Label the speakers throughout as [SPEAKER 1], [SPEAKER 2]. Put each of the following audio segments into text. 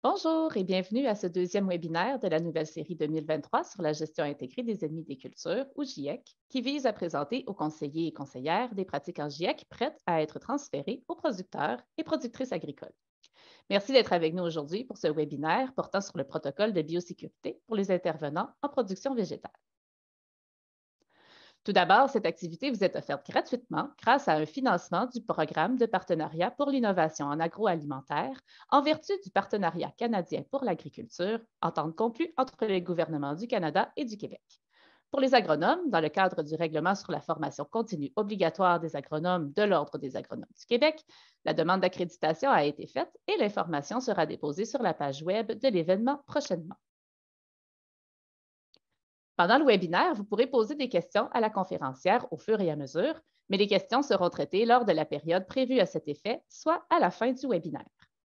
[SPEAKER 1] Bonjour et bienvenue à ce deuxième webinaire de la nouvelle série 2023 sur la gestion intégrée des ennemis des cultures, ou GIEC, qui vise à présenter aux conseillers et conseillères des pratiques en GIEC prêtes à être transférées aux producteurs et productrices agricoles. Merci d'être avec nous aujourd'hui pour ce webinaire portant sur le protocole de biosécurité pour les intervenants en production végétale. Tout d'abord, cette activité vous est offerte gratuitement grâce à un financement du Programme de partenariat pour l'innovation en agroalimentaire en vertu du Partenariat canadien pour l'agriculture, entente conclue entre les gouvernements du Canada et du Québec. Pour les agronomes, dans le cadre du règlement sur la formation continue obligatoire des agronomes de l'Ordre des agronomes du Québec, la demande d'accréditation a été faite et l'information sera déposée sur la page Web de l'événement prochainement. Pendant le webinaire, vous pourrez poser des questions à la conférencière au fur et à mesure, mais les questions seront traitées lors de la période prévue à cet effet, soit à la fin du webinaire.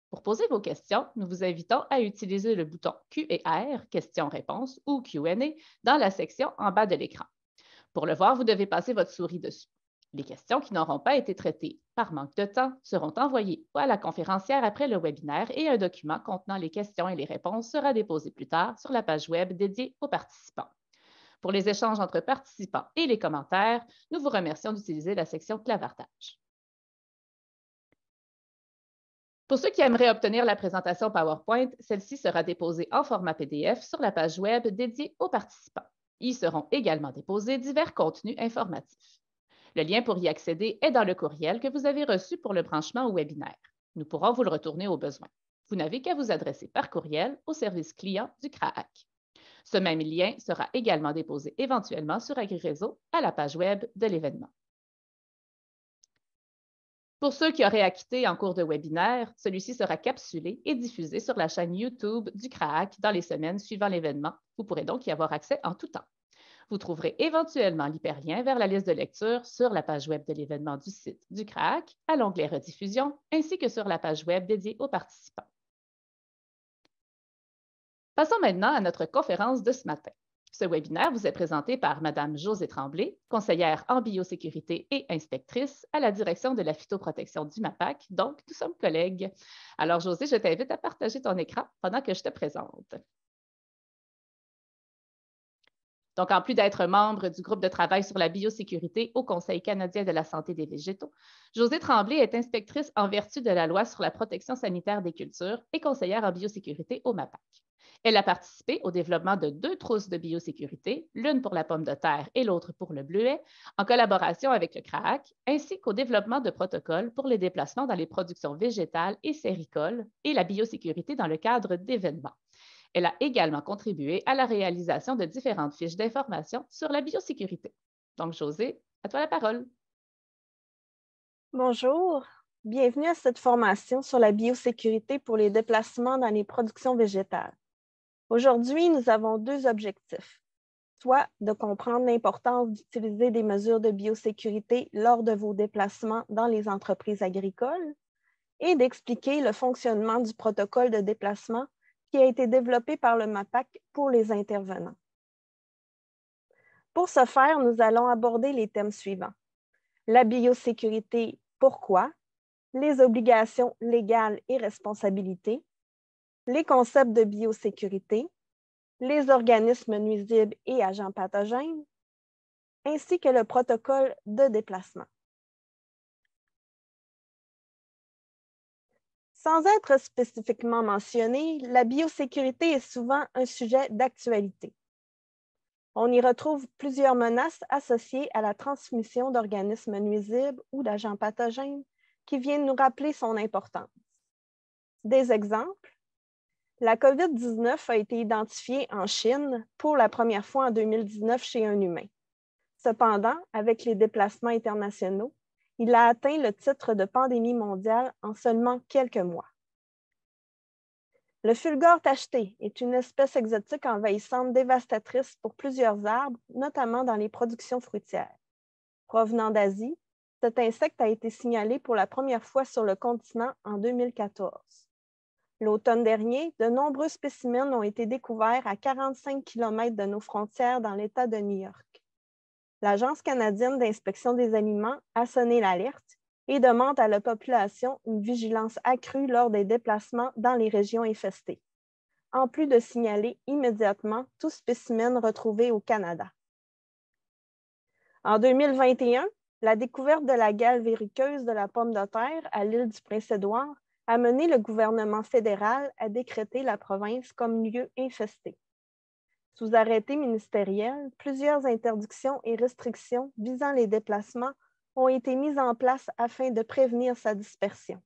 [SPEAKER 1] Pour poser vos questions, nous vous invitons à utiliser le bouton Q&R, questions-réponses ou Q&A, dans la section en bas de l'écran. Pour le voir, vous devez passer votre souris dessus. Les questions qui n'auront pas été traitées par manque de temps seront envoyées à la conférencière après le webinaire et un document contenant les questions et les réponses sera déposé plus tard sur la page Web dédiée aux participants. Pour les échanges entre participants et les commentaires, nous vous remercions d'utiliser la section clavardage. Pour ceux qui aimeraient obtenir la présentation PowerPoint, celle-ci sera déposée en format PDF sur la page Web dédiée aux participants. Y seront également déposés divers contenus informatifs. Le lien pour y accéder est dans le courriel que vous avez reçu pour le branchement au webinaire. Nous pourrons vous le retourner au besoin. Vous n'avez qu'à vous adresser par courriel au service client du CRAAC. Ce même lien sera également déposé éventuellement sur AgriRéseau à la page Web de l'événement. Pour ceux qui auraient acquitté en cours de webinaire, celui-ci sera capsulé et diffusé sur la chaîne YouTube du CRAAC dans les semaines suivant l'événement. Vous pourrez donc y avoir accès en tout temps. Vous trouverez éventuellement l'hyperlien vers la liste de lecture sur la page Web de l'événement du site du CRAAC, à l'onglet Rediffusion, ainsi que sur la page Web dédiée aux participants. Passons maintenant à notre conférence de ce matin. Ce webinaire vous est présenté par Mme Josée Tremblay, conseillère en biosécurité et inspectrice à la direction de la phytoprotection du MAPAC, donc nous sommes collègues. Alors Josée, je t'invite à partager ton écran pendant que je te présente. Donc, en plus d'être membre du groupe de travail sur la biosécurité au Conseil canadien de la santé des végétaux, Josée Tremblay est inspectrice en vertu de la loi sur la protection sanitaire des cultures et conseillère en biosécurité au MAPAC. Elle a participé au développement de 2 trousses de biosécurité, l'une pour la pomme de terre et l'autre pour le bleuet, en collaboration avec le CRAAC, ainsi qu'au développement de protocoles pour les déplacements dans les productions végétales et séricoles et la biosécurité dans le cadre d'événements. Elle a également contribué à la réalisation de différentes fiches d'information sur la biosécurité. Donc, Josée, à toi la parole.
[SPEAKER 2] Bonjour, bienvenue à cette formation sur la biosécurité pour les déplacements dans les productions végétales. Aujourd'hui, nous avons 2 objectifs, soit de comprendre l'importance d'utiliser des mesures de biosécurité lors de vos déplacements dans les entreprises agricoles et d'expliquer le fonctionnement du protocole de déplacement qui a été développé par le MAPAC pour les intervenants. Pour ce faire, nous allons aborder les thèmes suivants. La biosécurité, pourquoi? Les obligations légales et responsabilités, les concepts de biosécurité, les organismes nuisibles et agents pathogènes, ainsi que le protocole de déplacement. Sans être spécifiquement mentionné, la biosécurité est souvent un sujet d'actualité. On y retrouve plusieurs menaces associées à la transmission d'organismes nuisibles ou d'agents pathogènes qui viennent nous rappeler son importance. Des exemples, la COVID-19 a été identifiée en Chine pour la première fois en 2019 chez un humain. Cependant, avec les déplacements internationaux, il a atteint le titre de pandémie mondiale en seulement quelques mois. Le fulgore tacheté est une espèce exotique envahissante dévastatrice pour plusieurs arbres, notamment dans les productions fruitières. Provenant d'Asie, cet insecte a été signalé pour la première fois sur le continent en 2014. L'automne dernier, de nombreux spécimens ont été découverts à 45 km de nos frontières dans l'État de New York. L'Agence canadienne d'inspection des aliments a sonné l'alerte et demande à la population une vigilance accrue lors des déplacements dans les régions infestées, en plus de signaler immédiatement tout spécimen retrouvé au Canada. En 2021, la découverte de la gale verruqueuse de la pomme de terre à l'île du Prince-Édouard a mené le gouvernement fédéral à décréter la province comme lieu infesté. Sous arrêté ministériel, plusieurs interdictions et restrictions visant les déplacements ont été mises en place afin de prévenir sa dispersion.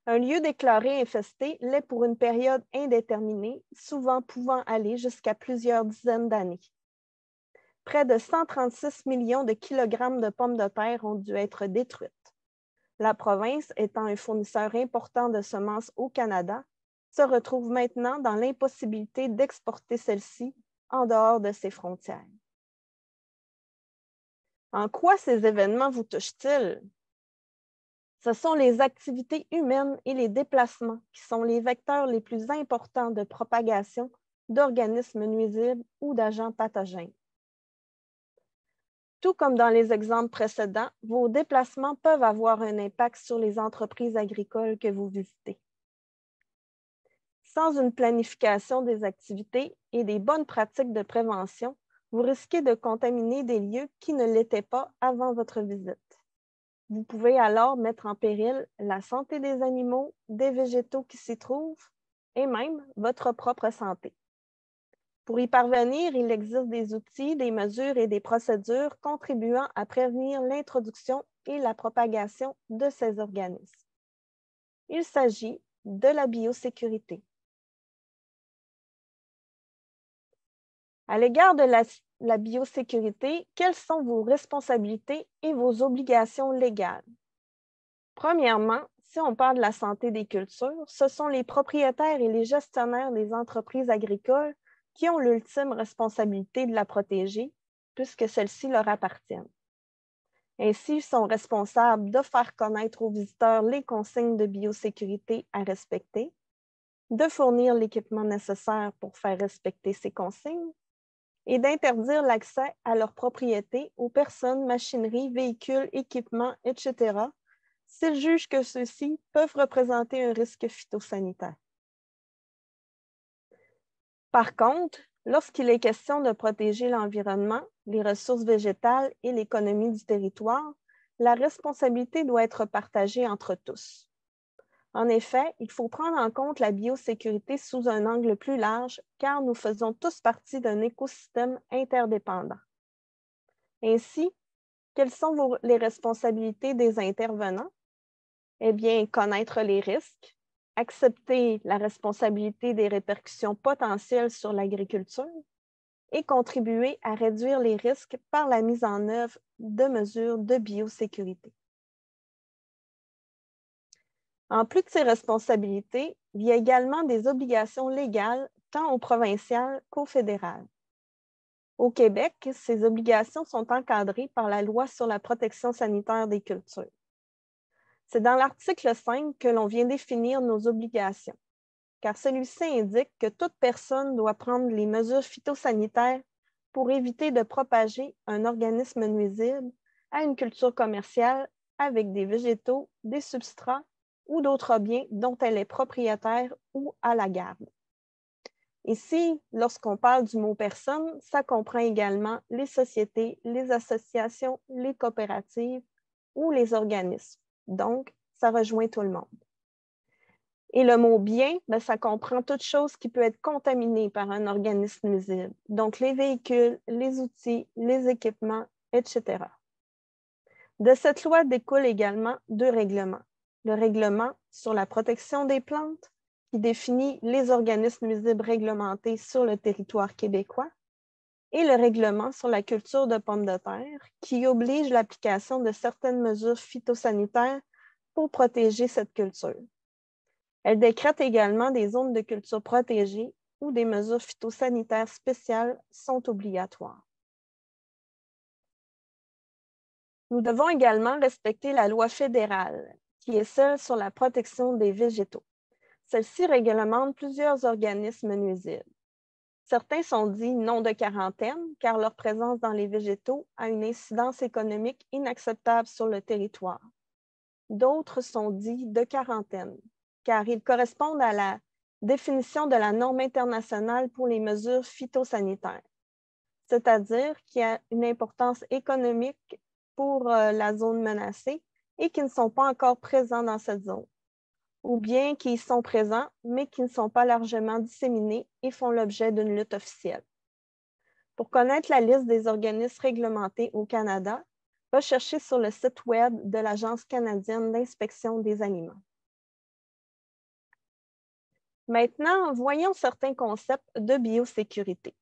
[SPEAKER 2] Un lieu déclaré infesté l'est pour une période indéterminée, souvent pouvant aller jusqu'à plusieurs dizaines d'années. Près de 136 millions de kilogrammes de pommes de terre ont dû être détruites. La province, étant un fournisseur important de semences au Canada, se retrouve maintenant dans l'impossibilité d'exporter celles-ci en dehors de ses frontières. En quoi ces événements vous touchent-ils? Ce sont les activités humaines et les déplacements qui sont les vecteurs les plus importants de propagation d'organismes nuisibles ou d'agents pathogènes. Tout comme dans les exemples précédents, vos déplacements peuvent avoir un impact sur les entreprises agricoles que vous visitez. Sans une planification des activités et des bonnes pratiques de prévention, vous risquez de contaminer des lieux qui ne l'étaient pas avant votre visite. Vous pouvez alors mettre en péril la santé des animaux, des végétaux qui s'y trouvent et même votre propre santé. Pour y parvenir, il existe des outils, des mesures et des procédures contribuant à prévenir l'introduction et la propagation de ces organismes. Il s'agit de la biosécurité. À l'égard de la biosécurité, quelles sont vos responsabilités et vos obligations légales? Premièrement, si on parle de la santé des cultures, ce sont les propriétaires et les gestionnaires des entreprises agricoles qui ont l'ultime responsabilité de la protéger, puisque celles-ci leur appartiennent. Ainsi, ils sont responsables de faire connaître aux visiteurs les consignes de biosécurité à respecter, de fournir l'équipement nécessaire pour faire respecter ces consignes et d'interdire l'accès à leurs propriétés aux personnes, machineries, véhicules, équipements, etc., s'ils jugent que ceux-ci peuvent représenter un risque phytosanitaire. Par contre, lorsqu'il est question de protéger l'environnement, les ressources végétales et l'économie du territoire, la responsabilité doit être partagée entre tous. En effet, il faut prendre en compte la biosécurité sous un angle plus large, car nous faisons tous partie d'un écosystème interdépendant. Ainsi, quelles sont les responsabilités des intervenants? Eh bien, connaître les risques, accepter la responsabilité des répercussions potentielles sur l'agriculture et contribuer à réduire les risques par la mise en œuvre de mesures de biosécurité. En plus de ces responsabilités, il y a également des obligations légales tant au provincial qu'au fédéral. Au Québec, ces obligations sont encadrées par la Loi sur la protection sanitaire des cultures. C'est dans l'article 5 que l'on vient définir nos obligations, car celui-ci indique que toute personne doit prendre les mesures phytosanitaires pour éviter de propager un organisme nuisible à une culture commerciale avec des végétaux, des substrats ou d'autres biens dont elle est propriétaire ou à la garde. Ici, lorsqu'on parle du mot personne, ça comprend également les sociétés, les associations, les coopératives ou les organismes. Donc, ça rejoint tout le monde. Et le mot bien, ça comprend toute chose qui peut être contaminée par un organisme nuisible. Donc, les véhicules, les outils, les équipements, etc. De cette loi découlent également deux règlements. Le règlement sur la protection des plantes, qui définit les organismes nuisibles réglementés sur le territoire québécois, et le règlement sur la culture de pommes de terre, qui oblige l'application de certaines mesures phytosanitaires pour protéger cette culture. Elle décrète également des zones de culture protégées où des mesures phytosanitaires spéciales sont obligatoires. Nous devons également respecter la loi fédérale, qui est celle sur la protection des végétaux. Celle-ci réglemente plusieurs organismes nuisibles. Certains sont dits non de quarantaine, car leur présence dans les végétaux a une incidence économique inacceptable sur le territoire. D'autres sont dits de quarantaine, car ils correspondent à la définition de la norme internationale pour les mesures phytosanitaires, c'est-à-dire qui a une importance économique pour la zone menacée et qui ne sont pas encore présents dans cette zone, ou bien qui y sont présents, mais qui ne sont pas largement disséminés et font l'objet d'une lutte officielle. Pour connaître la liste des organismes réglementés au Canada, recherchez sur le site Web de l'Agence canadienne d'inspection des aliments. Maintenant, voyons certains concepts de biosécurité.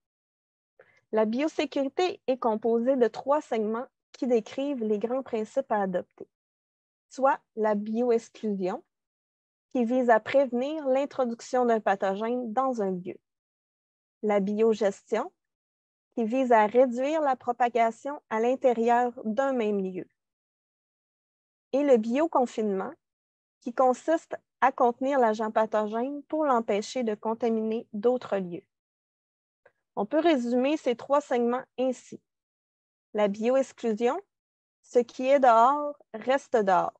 [SPEAKER 2] La biosécurité est composée de 3 segments qui décrivent les grands principes à adopter, soit la bioexclusion, qui vise à prévenir l'introduction d'un pathogène dans un lieu, la biogestion, qui vise à réduire la propagation à l'intérieur d'un même lieu, et le bioconfinement, qui consiste à contenir l'agent pathogène pour l'empêcher de contaminer d'autres lieux. On peut résumer ces 3 segments ainsi. La bioexclusion, ce qui est dehors reste dehors.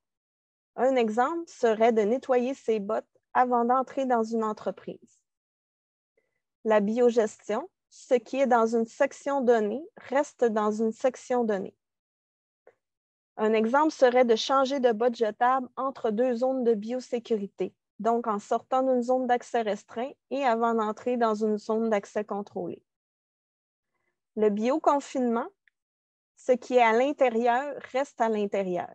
[SPEAKER 2] Un exemple serait de nettoyer ses bottes avant d'entrer dans une entreprise. La biogestion, ce qui est dans une section donnée reste dans une section donnée. Un exemple serait de changer de bottes jetables entre 2 zones de biosécurité, donc en sortant d'une zone d'accès restreint et avant d'entrer dans une zone d'accès contrôlé. Le bioconfinement, ce qui est à l'intérieur reste à l'intérieur.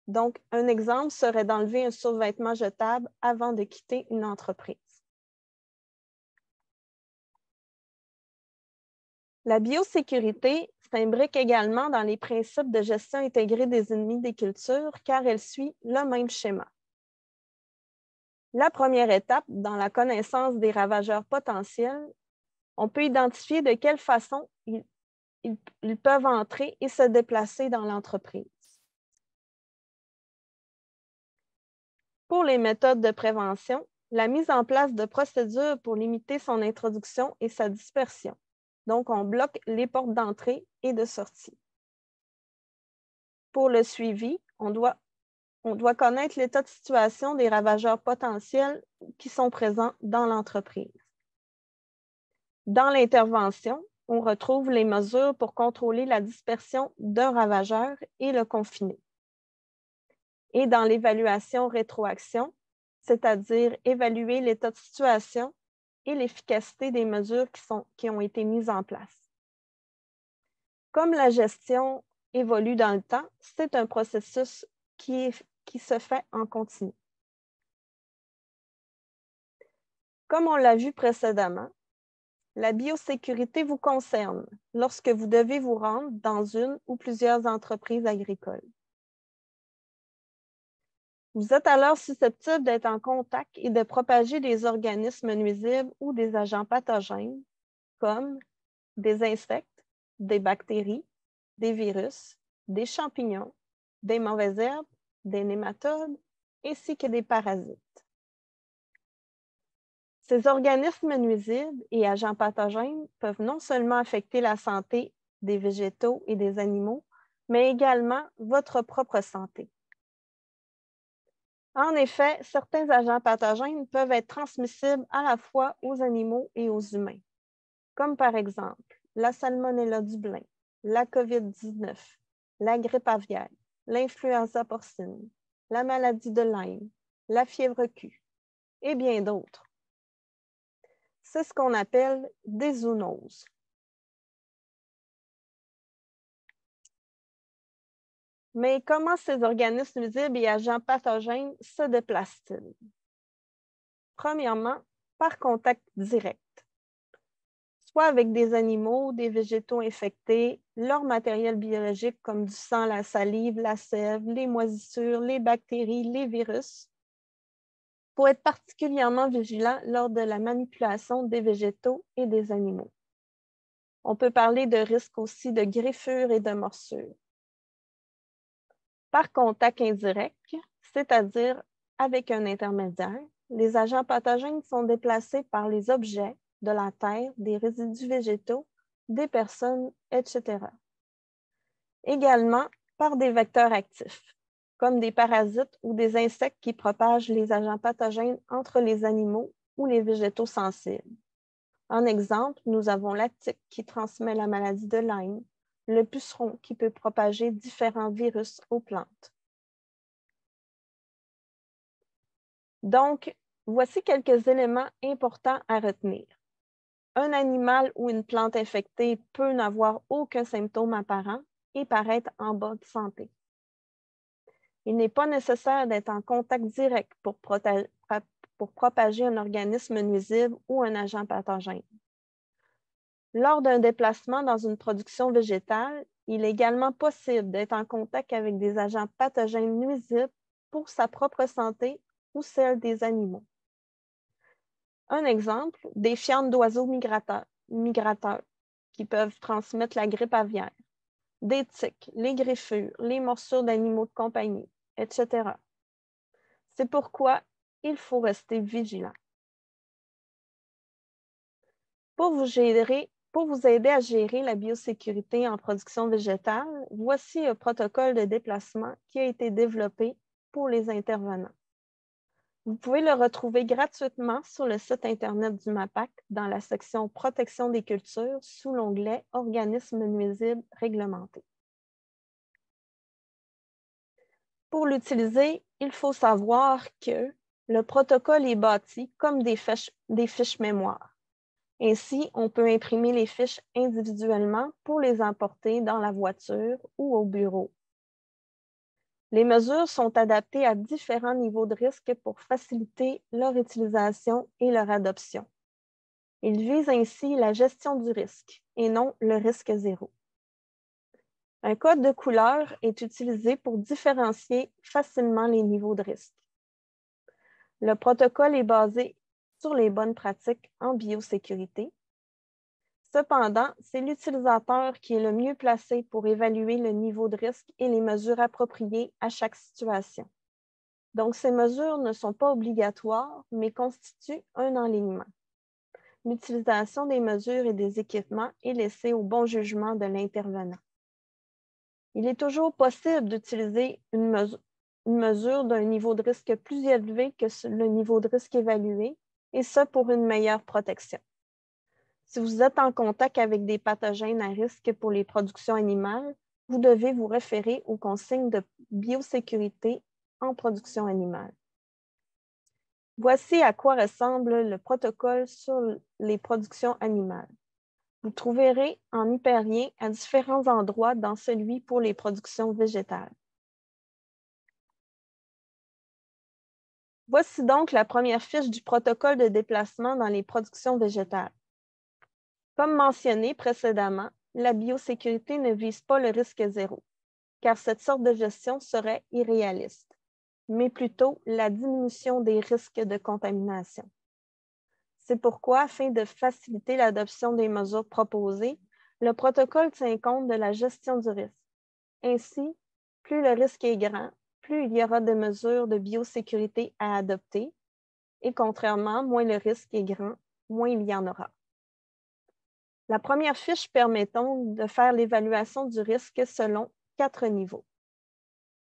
[SPEAKER 2] Donc, un exemple serait d'enlever un survêtement jetable avant de quitter une entreprise. La biosécurité s'imbrique également dans les principes de gestion intégrée des ennemis des cultures car elle suit le même schéma. La première étape, dans la connaissance des ravageurs potentiels, on peut identifier de quelle façon ils peuvent entrer et se déplacer dans l'entreprise. Pour les méthodes de prévention, la mise en place de procédures pour limiter son introduction et sa dispersion. Donc, on bloque les portes d'entrée et de sortie. Pour le suivi, on doit connaître l'état de situation des ravageurs potentiels qui sont présents dans l'entreprise. Dans l'intervention, on retrouve les mesures pour contrôler la dispersion d'un ravageur et le confiner. Et dans l'évaluation rétroaction, c'est-à-dire évaluer l'état de situation et l'efficacité des mesures qui ont été mises en place. Comme la gestion évolue dans le temps, c'est un processus qui se fait en continu. Comme on l'a vu précédemment, la biosécurité vous concerne lorsque vous devez vous rendre dans une ou plusieurs entreprises agricoles. Vous êtes alors susceptible d'être en contact et de propager des organismes nuisibles ou des agents pathogènes comme des insectes, des bactéries, des virus, des champignons, des mauvaises herbes, des nématodes, ainsi que des parasites. Ces organismes nuisibles et agents pathogènes peuvent non seulement affecter la santé des végétaux et des animaux, mais également votre propre santé. En effet, certains agents pathogènes peuvent être transmissibles à la fois aux animaux et aux humains, comme par exemple la salmonella du blin, la COVID-19, la grippe aviaire, l'influenza porcine, la maladie de Lyme, la fièvre Q et bien d'autres. C'est ce qu'on appelle des zoonoses. Mais comment ces organismes nuisibles et agents pathogènes se déplacent-ils? Premièrement, par contact direct, soit avec des animaux, des végétaux infectés, leur matériel biologique comme du sang, la salive, la sève, les moisissures, les bactéries, les virus, pour être particulièrement vigilant lors de la manipulation des végétaux et des animaux. On peut parler de risque aussi de griffures et de morsures. Par contact indirect, c'est-à-dire avec un intermédiaire, les agents pathogènes sont déplacés par les objets de la terre, des résidus végétaux, des personnes, etc. Également par des vecteurs actifs. comme des parasites ou des insectes qui propagent les agents pathogènes entre les animaux ou les végétaux sensibles. En exemple, nous avons la tique qui transmet la maladie de Lyme, le puceron qui peut propager différents virus aux plantes. Donc, voici quelques éléments importants à retenir. Un animal ou une plante infectée peut n'avoir aucun symptôme apparent et paraître en bonne santé. Il n'est pas nécessaire d'être en contact direct pour propager un organisme nuisible ou un agent pathogène. Lors d'un déplacement dans une production végétale, il est également possible d'être en contact avec des agents pathogènes nuisibles pour sa propre santé ou celle des animaux. Un exemple, des fientes d'oiseaux migrateurs qui peuvent transmettre la grippe aviaire, des tiques, les griffures, les morsures d'animaux de compagnie, etc. C'est pourquoi il faut rester vigilant. Pour vous aider à gérer la biosécurité en production végétale, voici un protocole de déplacement qui a été développé pour les intervenants. Vous pouvez le retrouver gratuitement sur le site Internet du MAPAC dans la section « Protection des cultures » sous l'onglet « Organismes nuisibles réglementés ». Pour l'utiliser, il faut savoir que le protocole est bâti comme des fiches mémoire. Ainsi, on peut imprimer les fiches individuellement pour les emporter dans la voiture ou au bureau. Les mesures sont adaptées à différents niveaux de risque pour faciliter leur utilisation et leur adoption. Ils visent ainsi la gestion du risque et non le risque zéro. Un code de couleur est utilisé pour différencier facilement les niveaux de risque. Le protocole est basé sur les bonnes pratiques en biosécurité. Cependant, c'est l'utilisateur qui est le mieux placé pour évaluer le niveau de risque et les mesures appropriées à chaque situation. Donc, ces mesures ne sont pas obligatoires, mais constituent un enlignement. L'utilisation des mesures et des équipements est laissée au bon jugement de l'intervenant. Il est toujours possible d'utiliser une mesure d'un niveau de risque plus élevé que le niveau de risque évalué, et ce pour une meilleure protection. Si vous êtes en contact avec des pathogènes à risque pour les productions animales, vous devez vous référer aux consignes de biosécurité en production animale. Voici à quoi ressemble le protocole sur les productions animales. Vous trouverez en hyperlien à différents endroits dans celui pour les productions végétales. Voici donc la première fiche du protocole de déplacement dans les productions végétales. Comme mentionné précédemment, la biosécurité ne vise pas le risque zéro, car cette sorte de gestion serait irréaliste, mais plutôt la diminution des risques de contamination. C'est pourquoi, afin de faciliter l'adoption des mesures proposées, le protocole tient compte de la gestion du risque. Ainsi, plus le risque est grand, plus il y aura de mesures de biosécurité à adopter, et contrairement, moins le risque est grand, moins il y en aura. La première fiche permet donc de faire l'évaluation du risque selon 4 niveaux,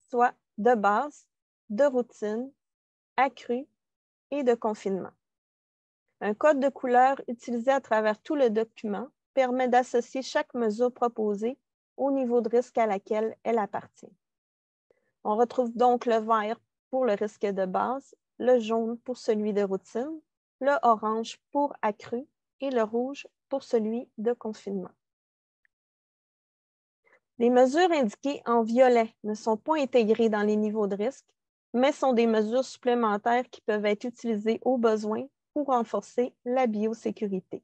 [SPEAKER 2] soit de base, de routine, accru et de confinement. Un code de couleur utilisé à travers tout le document permet d'associer chaque mesure proposée au niveau de risque à laquelle elle appartient. On retrouve donc le vert pour le risque de base, le jaune pour celui de routine, le orange pour accru et le rouge pour celui de confinement. Les mesures indiquées en violet ne sont pas intégrées dans les niveaux de risque, mais sont des mesures supplémentaires qui peuvent être utilisées au besoin pour renforcer la biosécurité.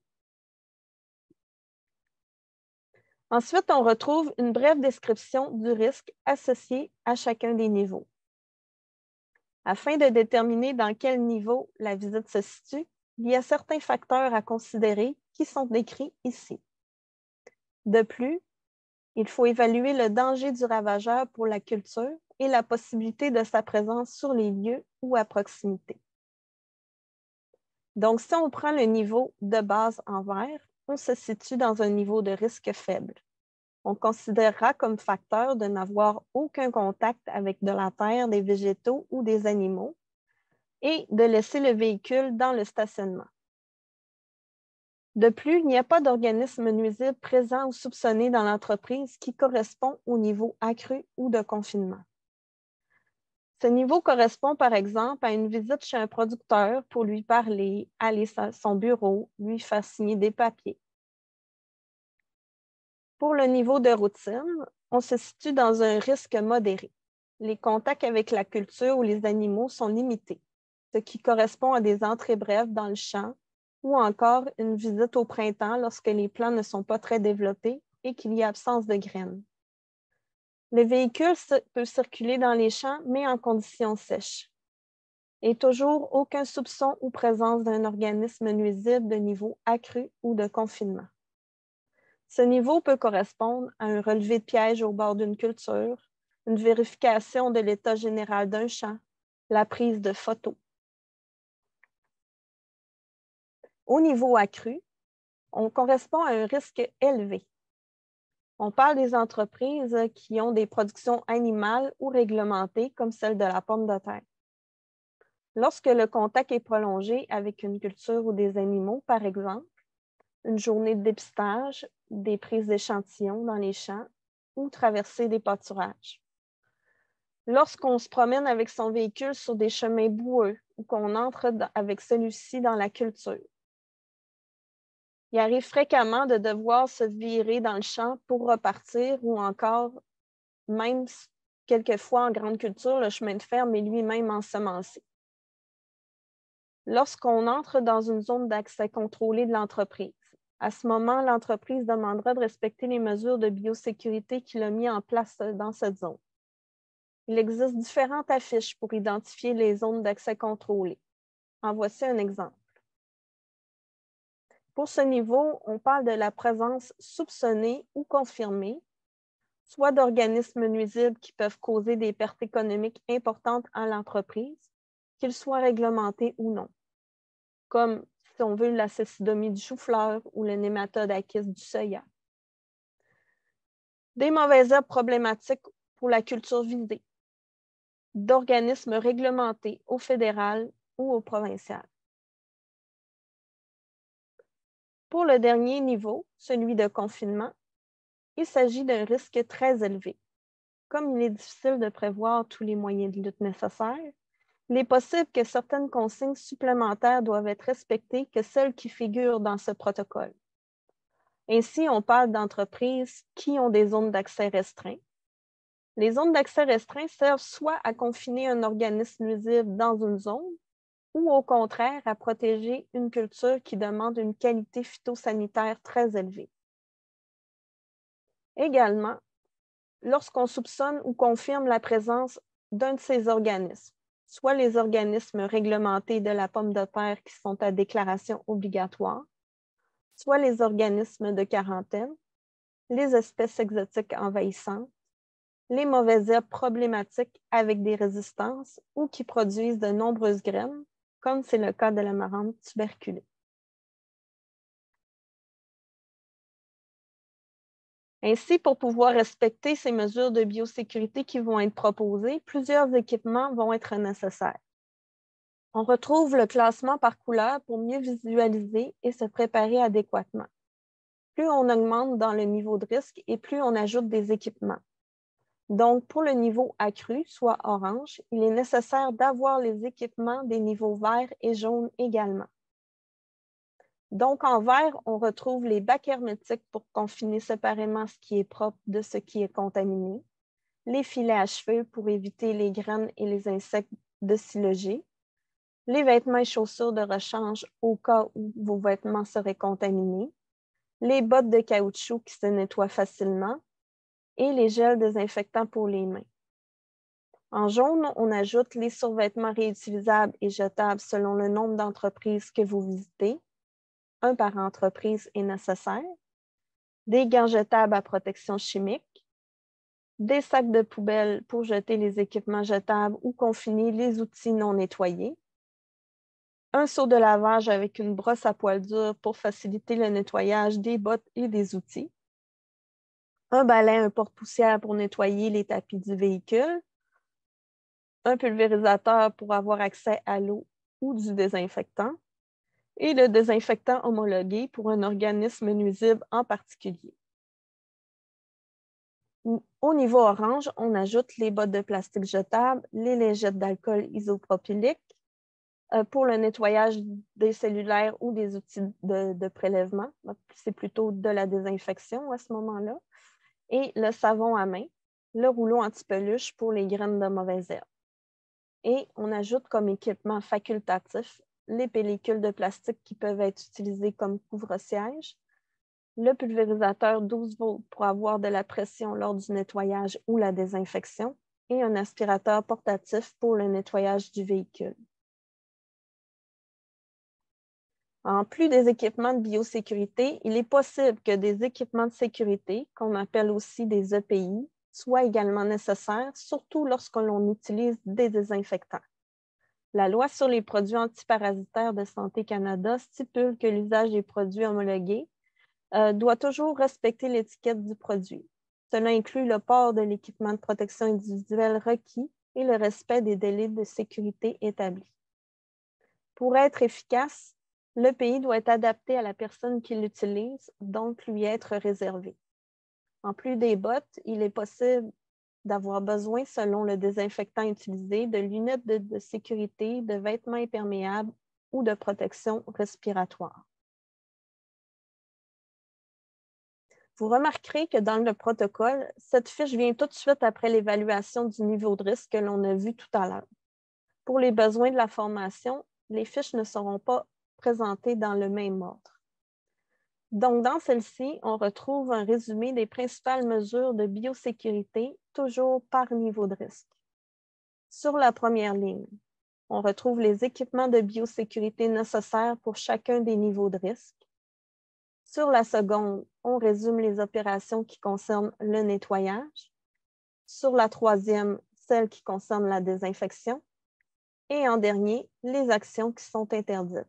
[SPEAKER 2] Ensuite, on retrouve une brève description du risque associé à chacun des niveaux. Afin de déterminer dans quel niveau la visite se situe, il y a certains facteurs à considérer qui sont décrits ici. De plus, il faut évaluer le danger du ravageur pour la culture et la possibilité de sa présence sur les lieux ou à proximité. Donc, si on prend le niveau de base en vert, on se situe dans un niveau de risque faible. On considérera comme facteur de n'avoir aucun contact avec de la terre, des végétaux ou des animaux et de laisser le véhicule dans le stationnement. De plus, il n'y a pas d'organisme nuisible présent ou soupçonné dans l'entreprise qui correspond au niveau accru ou de confinement. Ce niveau correspond par exemple à une visite chez un producteur pour lui parler, aller à son bureau, lui faire signer des papiers. Pour le niveau de routine, on se situe dans un risque modéré. Les contacts avec la culture ou les animaux sont limités, ce qui correspond à des entrées brèves dans le champ ou encore une visite au printemps lorsque les plants ne sont pas très développés et qu'il y a absence de graines. Le véhicule peut circuler dans les champs, mais en conditions sèches. Et toujours aucun soupçon ou présence d'un organisme nuisible de niveau accru ou de confinement. Ce niveau peut correspondre à un relevé de piège au bord d'une culture, une vérification de l'état général d'un champ, la prise de photos. Au niveau accru, on correspond à un risque élevé. On parle des entreprises qui ont des productions animales ou réglementées, comme celle de la pomme de terre. Lorsque le contact est prolongé avec une culture ou des animaux, par exemple, une journée de dépistage, des prises d'échantillons dans les champs ou traverser des pâturages. Lorsqu'on se promène avec son véhicule sur des chemins boueux ou qu'on entre avec celui-ci dans la culture. Il arrive fréquemment de devoir se virer dans le champ pour repartir ou encore, même quelquefois en grande culture, le chemin de fer est lui-même ensemencé. Lorsqu'on entre dans une zone d'accès contrôlé de l'entreprise, à ce moment, l'entreprise demandera de respecter les mesures de biosécurité qu'il a mises en place dans cette zone. Il existe différentes affiches pour identifier les zones d'accès contrôlées. En voici un exemple. Pour ce niveau, on parle de la présence soupçonnée ou confirmée, soit d'organismes nuisibles qui peuvent causer des pertes économiques importantes à l'entreprise, qu'ils soient réglementés ou non, comme, si on veut, la cécidomie du chou-fleur ou le nématode Achis du soya. Des mauvaises herbes problématiques pour la culture visée, d'organismes réglementés au fédéral ou au provincial. Pour le dernier niveau, celui de confinement, il s'agit d'un risque très élevé. Comme il est difficile de prévoir tous les moyens de lutte nécessaires, il est possible que certaines consignes supplémentaires doivent être respectées que celles qui figurent dans ce protocole. Ainsi, on parle d'entreprises qui ont des zones d'accès restreints. Les zones d'accès restreints servent soit à confiner un organisme nuisible dans une zone, ou au contraire à protéger une culture qui demande une qualité phytosanitaire très élevée. Également, lorsqu'on soupçonne ou confirme la présence d'un de ces organismes, soit les organismes réglementés de la pomme de terre qui sont à déclaration obligatoire, soit les organismes de quarantaine, les espèces exotiques envahissantes, les mauvaises herbes problématiques avec des résistances ou qui produisent de nombreuses graines, comme c'est le cas de l'amarante tuberculée. Ainsi, pour pouvoir respecter ces mesures de biosécurité qui vont être proposées, plusieurs équipements vont être nécessaires. On retrouve le classement par couleur pour mieux visualiser et se préparer adéquatement. Plus on augmente dans le niveau de risque et plus on ajoute des équipements. Donc, pour le niveau accru, soit orange, il est nécessaire d'avoir les équipements des niveaux verts et jaunes également. Donc, en vert, on retrouve les bacs hermétiques pour confiner séparément ce qui est propre de ce qui est contaminé, les filets à cheveux pour éviter les graines et les insectes de s'y loger, les vêtements et chaussures de rechange au cas où vos vêtements seraient contaminés, les bottes de caoutchouc qui se nettoient facilement et les gels désinfectants pour les mains. En jaune, on ajoute les survêtements réutilisables et jetables selon le nombre d'entreprises que vous visitez. Un par entreprise est nécessaire. Des gants jetables à protection chimique. Des sacs de poubelle pour jeter les équipements jetables ou confiner les outils non nettoyés. Un seau de lavage avec une brosse à poils durs pour faciliter le nettoyage des bottes et des outils. un balai, un porte-poussière pour nettoyer les tapis du véhicule, un pulvérisateur pour avoir accès à l'eau ou du désinfectant, et le désinfectant homologué pour un organisme nuisible en particulier. Au niveau orange, on ajoute les bottes de plastique jetables, les lingettes d'alcool isopropylique pour le nettoyage des cellulaires ou des outils de prélèvement. C'est plutôt de la désinfection à ce moment-là. Et le savon à main, le rouleau anti-peluche pour les graines de mauvaises herbes. Et on ajoute comme équipement facultatif les pellicules de plastique qui peuvent être utilisées comme couvre-siège, le pulvérisateur 12 volts pour avoir de la pression lors du nettoyage ou la désinfection et un aspirateur portatif pour le nettoyage du véhicule. En plus des équipements de biosécurité, il est possible que des équipements de sécurité, qu'on appelle aussi des EPI, soient également nécessaires, surtout lorsque l'on utilise des désinfectants. La loi sur les produits antiparasitaires de Santé Canada stipule que l'usage des produits homologués doit toujours respecter l'étiquette du produit. Cela inclut le port de l'équipement de protection individuelle requis et le respect des délais de sécurité établis. Pour être efficace, l'EPI doit être adapté à la personne qui l'utilise, donc lui être réservé. En plus des bottes, il est possible d'avoir besoin, selon le désinfectant utilisé, de lunettes de sécurité, de vêtements imperméables ou de protection respiratoire. Vous remarquerez que dans le protocole, cette fiche vient tout de suite après l'évaluation du niveau de risque que l'on a vu tout à l'heure. Pour les besoins de la formation, les fiches ne seront pas présentées dans le même ordre. Donc, dans celle-ci, on retrouve un résumé des principales mesures de biosécurité, toujours par niveau de risque. Sur la première ligne, on retrouve les équipements de biosécurité nécessaires pour chacun des niveaux de risque. Sur la seconde, on résume les opérations qui concernent le nettoyage. Sur la troisième, celles qui concernent la désinfection. Et en dernier, les actions qui sont interdites.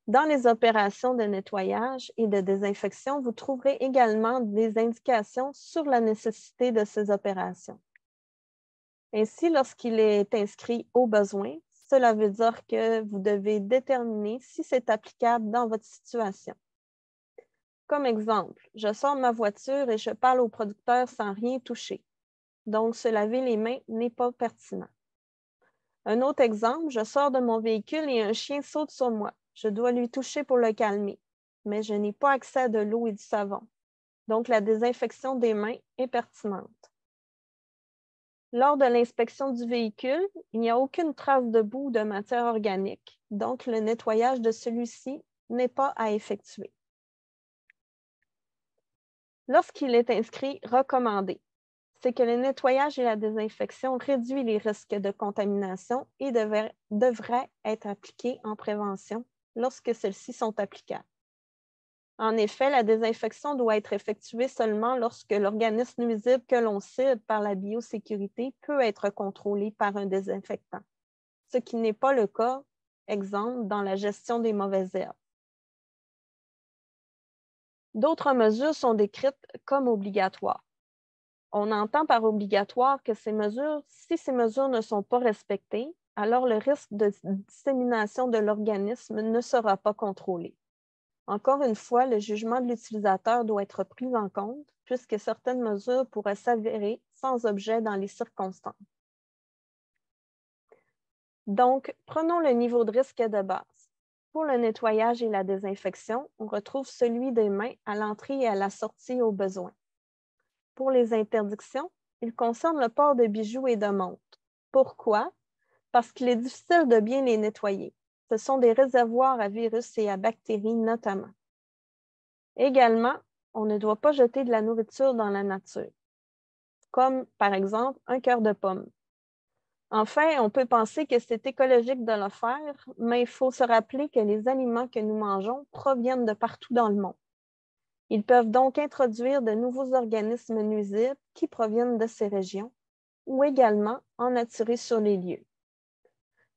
[SPEAKER 2] Dans les opérations de nettoyage et de désinfection, vous trouverez également des indications sur la nécessité de ces opérations. Ainsi, lorsqu'il est inscrit au besoin, cela veut dire que vous devez déterminer si c'est applicable dans votre situation. Comme exemple, je sors ma voiture et je parle au producteur sans rien toucher. Donc, se laver les mains n'est pas pertinent. Un autre exemple, je sors de mon véhicule et un chien saute sur moi. Je dois lui toucher pour le calmer, mais je n'ai pas accès à de l'eau et du savon. Donc, la désinfection des mains est pertinente. Lors de l'inspection du véhicule, il n'y a aucune trace de boue ou de matière organique. Donc, le nettoyage de celui-ci n'est pas à effectuer. Lorsqu'il est inscrit « recommandé », c'est que le nettoyage et la désinfection réduisent les risques de contamination et devraient être appliqués en prévention lorsque celles-ci sont applicables. En effet, la désinfection doit être effectuée seulement lorsque l'organisme nuisible que l'on cible par la biosécurité peut être contrôlé par un désinfectant, ce qui n'est pas le cas, exemple, dans la gestion des mauvaises herbes. D'autres mesures sont décrites comme obligatoires. On entend par obligatoire que si ces mesures ne sont pas respectées, alors le risque de dissémination de l'organisme ne sera pas contrôlé. Encore une fois, le jugement de l'utilisateur doit être pris en compte puisque certaines mesures pourraient s'avérer sans objet dans les circonstances. Donc, prenons le niveau de risque de base. Pour le nettoyage et la désinfection, on retrouve celui des mains à l'entrée et à la sortie au besoin. Pour les interdictions, il concerne le port de bijoux et de montres. Pourquoi? Parce qu'il est difficile de bien les nettoyer. Ce sont des réservoirs à virus et à bactéries notamment. Également, on ne doit pas jeter de la nourriture dans la nature, comme par exemple un cœur de pomme. Enfin, on peut penser que c'est écologique de le faire, mais il faut se rappeler que les aliments que nous mangeons proviennent de partout dans le monde. Ils peuvent donc introduire de nouveaux organismes nuisibles qui proviennent de ces régions ou également en attirer sur les lieux.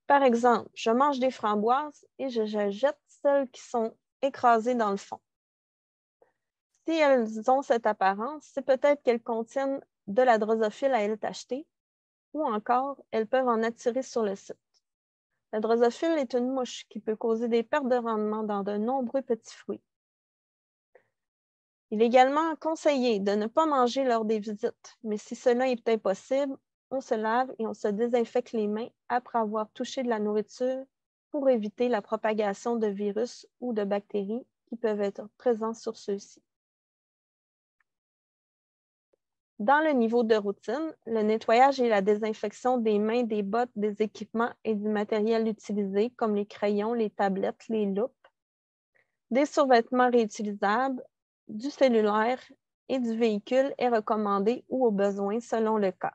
[SPEAKER 2] Par exemple, je mange des framboises et je jette celles qui sont écrasées dans le fond. Si elles ont cette apparence, c'est peut-être qu'elles contiennent de la drosophile à ailes tachetées ou encore elles peuvent en attirer sur le site. La drosophile est une mouche qui peut causer des pertes de rendement dans de nombreux petits fruits. Il est également conseillé de ne pas manger lors des visites, mais si cela est impossible, on se lave et on se désinfecte les mains après avoir touché de la nourriture pour éviter la propagation de virus ou de bactéries qui peuvent être présents sur ceux-ci. Dans le niveau de routine, le nettoyage et la désinfection des mains, des bottes, des équipements et du matériel utilisé, comme les crayons, les tablettes, les loupes, des survêtements réutilisables, du cellulaire et du véhicule est recommandé ou au besoin selon le cas.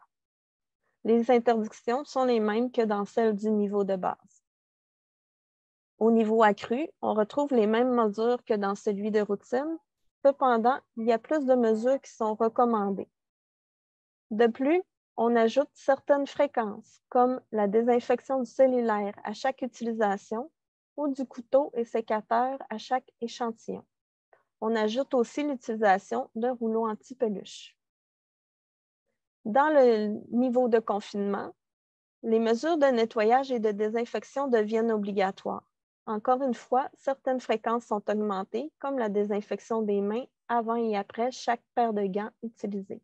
[SPEAKER 2] Les interdictions sont les mêmes que dans celles du niveau de base. Au niveau accru, on retrouve les mêmes mesures que dans celui de routine. Cependant, il y a plus de mesures qui sont recommandées. De plus, on ajoute certaines fréquences, comme la désinfection du cellulaire à chaque utilisation ou du couteau et sécateur à chaque échantillon. On ajoute aussi l'utilisation d'un rouleau anti-peluche. Dans le niveau de confinement, les mesures de nettoyage et de désinfection deviennent obligatoires. Encore une fois, certaines fréquences sont augmentées, comme la désinfection des mains avant et après chaque paire de gants utilisés.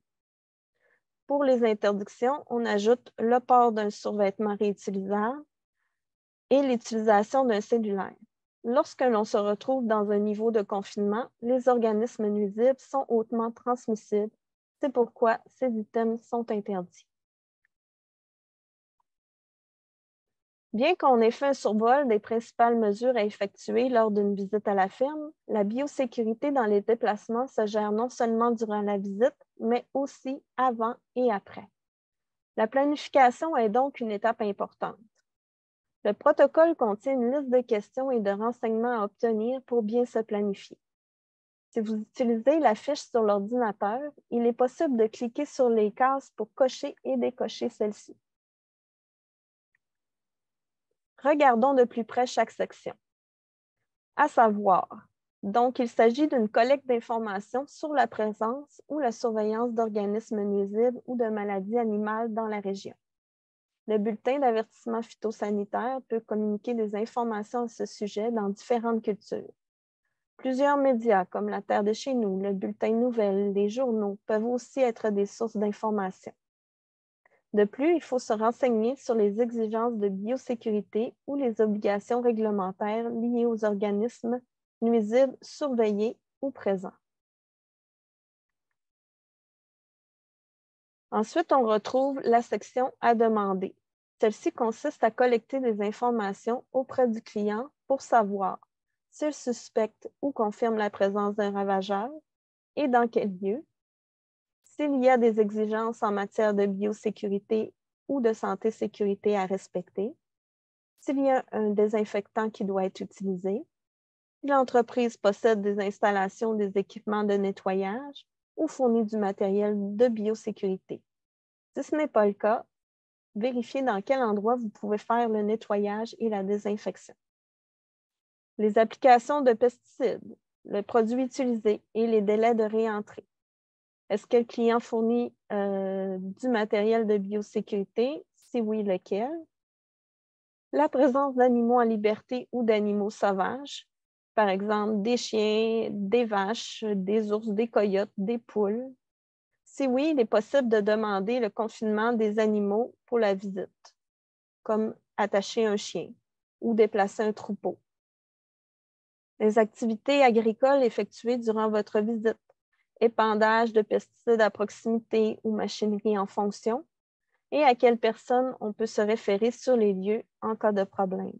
[SPEAKER 2] Pour les interdictions, on ajoute le port d'un survêtement réutilisable et l'utilisation d'un cellulaire. Lorsque l'on se retrouve dans un niveau de confinement, les organismes nuisibles sont hautement transmissibles. C'est pourquoi ces items sont interdits. Bien qu'on ait fait un survol des principales mesures à effectuer lors d'une visite à la ferme, la biosécurité dans les déplacements se gère non seulement durant la visite, mais aussi avant et après. La planification est donc une étape importante. Le protocole contient une liste de questions et de renseignements à obtenir pour bien se planifier. Si vous utilisez la fiche sur l'ordinateur, il est possible de cliquer sur les cases pour cocher et décocher celles-ci. Regardons de plus près chaque section. À savoir, donc il s'agit d'une collecte d'informations sur la présence ou la surveillance d'organismes nuisibles ou de maladies animales dans la région. Le bulletin d'avertissement phytosanitaire peut communiquer des informations à ce sujet dans différentes cultures. Plusieurs médias, comme La Terre de chez nous, le bulletin de nouvelles, les journaux, peuvent aussi être des sources d'informations. De plus, il faut se renseigner sur les exigences de biosécurité ou les obligations réglementaires liées aux organismes nuisibles surveillés ou présents. Ensuite, on retrouve la section « À demander ». Celle-ci consiste à collecter des informations auprès du client pour savoir s'il suspecte ou confirme la présence d'un ravageur et dans quel lieu, s'il y a des exigences en matière de biosécurité ou de santé-sécurité à respecter, s'il y a un désinfectant qui doit être utilisé, si l'entreprise possède des installations, des équipements de nettoyage ou fournit du matériel de biosécurité. Si ce n'est pas le cas, vérifiez dans quel endroit vous pouvez faire le nettoyage et la désinfection. Les applications de pesticides, le produit utilisé et les délais de réentrée. Est-ce que le client fournit du matériel de biosécurité? Si oui, lequel? La présence d'animaux en liberté ou d'animaux sauvages, par exemple des chiens, des vaches, des ours, des coyotes, des poules. Si oui, il est possible de demander le confinement des animaux pour la visite, comme attacher un chien ou déplacer un troupeau. Les activités agricoles effectuées durant votre visite, épandage de pesticides à proximité ou machinerie en fonction, et à quelle personne on peut se référer sur les lieux en cas de problème.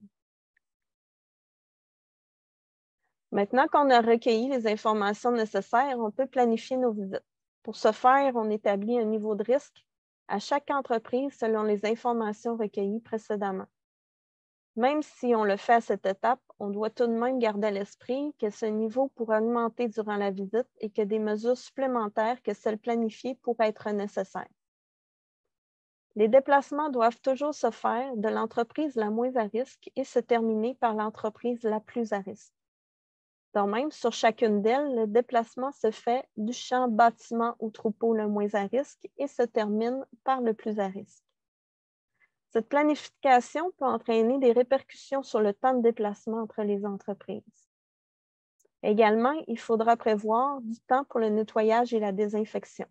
[SPEAKER 2] Maintenant qu'on a recueilli les informations nécessaires, on peut planifier nos visites. Pour ce faire, on établit un niveau de risque à chaque entreprise selon les informations recueillies précédemment. Même si on le fait à cette étape, on doit tout de même garder à l'esprit que ce niveau pourra augmenter durant la visite et que des mesures supplémentaires que celles planifiées pourraient être nécessaires. Les déplacements doivent toujours se faire de l'entreprise la moins à risque et se terminer par l'entreprise la plus à risque. De même, sur chacune d'elles, le déplacement se fait du champ bâtiment ou troupeau le moins à risque et se termine par le plus à risque. Cette planification peut entraîner des répercussions sur le temps de déplacement entre les entreprises. Également, il faudra prévoir du temps pour le nettoyage et la désinfection.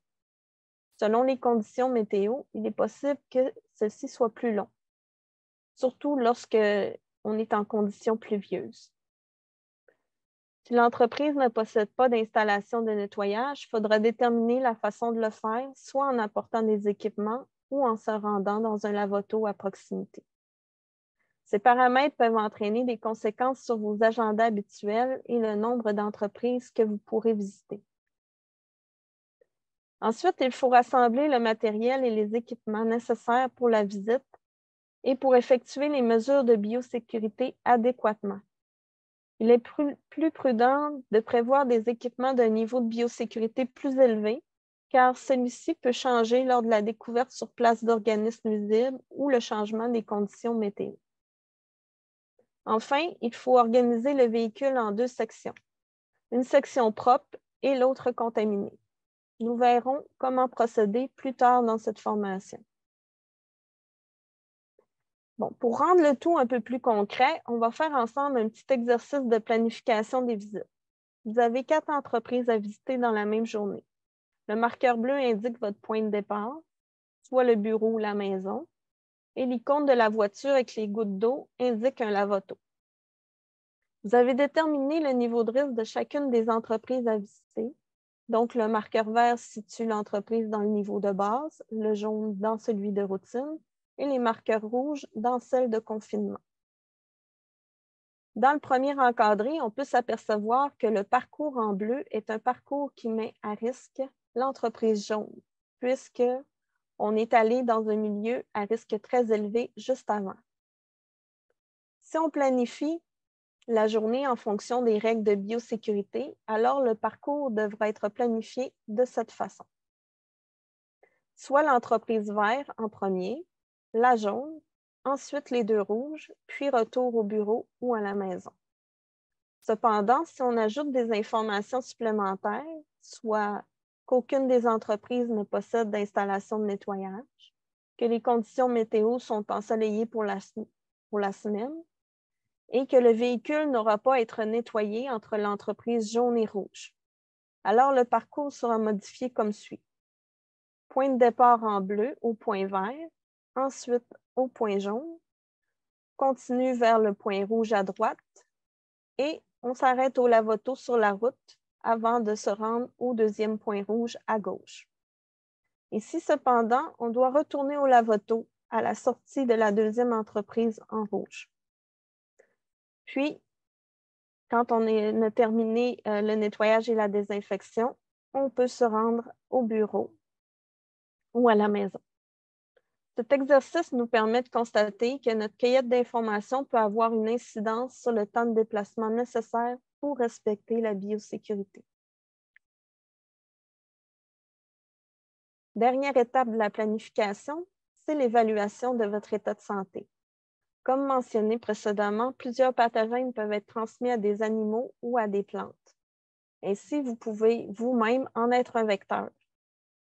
[SPEAKER 2] Selon les conditions météo, il est possible que ceci soit plus long, surtout lorsque on est en conditions pluvieuses. Si l'entreprise ne possède pas d'installation de nettoyage, il faudra déterminer la façon de le faire, soit en apportant des équipements ou en se rendant dans un lave-auto à proximité. Ces paramètres peuvent entraîner des conséquences sur vos agendas habituels et le nombre d'entreprises que vous pourrez visiter. Ensuite, il faut rassembler le matériel et les équipements nécessaires pour la visite et pour effectuer les mesures de biosécurité adéquatement. Il est plus prudent de prévoir des équipements d'un niveau de biosécurité plus élevé, car celui-ci peut changer lors de la découverte sur place d'organismes nuisibles ou le changement des conditions météo. Enfin, il faut organiser le véhicule en 2 sections, une section propre et l'autre contaminée. Nous verrons comment procéder plus tard dans cette formation. Bon, pour rendre le tout un peu plus concret, on va faire ensemble un petit exercice de planification des visites. Vous avez 4 entreprises à visiter dans la même journée. Le marqueur bleu indique votre point de départ, soit le bureau ou la maison, et l'icône de la voiture avec les gouttes d'eau indique un lave-auto. Vous avez déterminé le niveau de risque de chacune des entreprises à visiter. Donc, le marqueur vert situe l'entreprise dans le niveau de base, le jaune dans celui de routine et les marqueurs rouges dans celle de confinement. Dans le premier encadré, on peut s'apercevoir que le parcours en bleu est un parcours qui met à risque l'entreprise jaune, puisqu'on est allé dans un milieu à risque très élevé juste avant. Si on planifie la journée en fonction des règles de biosécurité, alors le parcours devra être planifié de cette façon. Soit l'entreprise vert en premier, la jaune, ensuite les 2 rouges, puis retour au bureau ou à la maison. Cependant, si on ajoute des informations supplémentaires, soit qu'aucune des entreprises ne possède d'installation de nettoyage, que les conditions météo sont ensoleillées pour la semaine, et que le véhicule n'aura pas à être nettoyé entre l'entreprise jaune et rouge. Alors, le parcours sera modifié comme suit. Point de départ en bleu au point vert, ensuite au point jaune, continue vers le point rouge à droite et on s'arrête au lave-auto sur la route avant de se rendre au 2e point rouge à gauche. Et si cependant, on doit retourner au lave-auto à la sortie de la 2e entreprise en rouge. Puis, quand on a terminé le nettoyage et la désinfection, on peut se rendre au bureau ou à la maison. Cet exercice nous permet de constater que notre cueillette d'informations peut avoir une incidence sur le temps de déplacement nécessaire pour respecter la biosécurité. Dernière étape de la planification, c'est l'évaluation de votre état de santé. Comme mentionné précédemment, plusieurs pathogènes peuvent être transmis à des animaux ou à des plantes. Ainsi, vous pouvez vous-même en être un vecteur.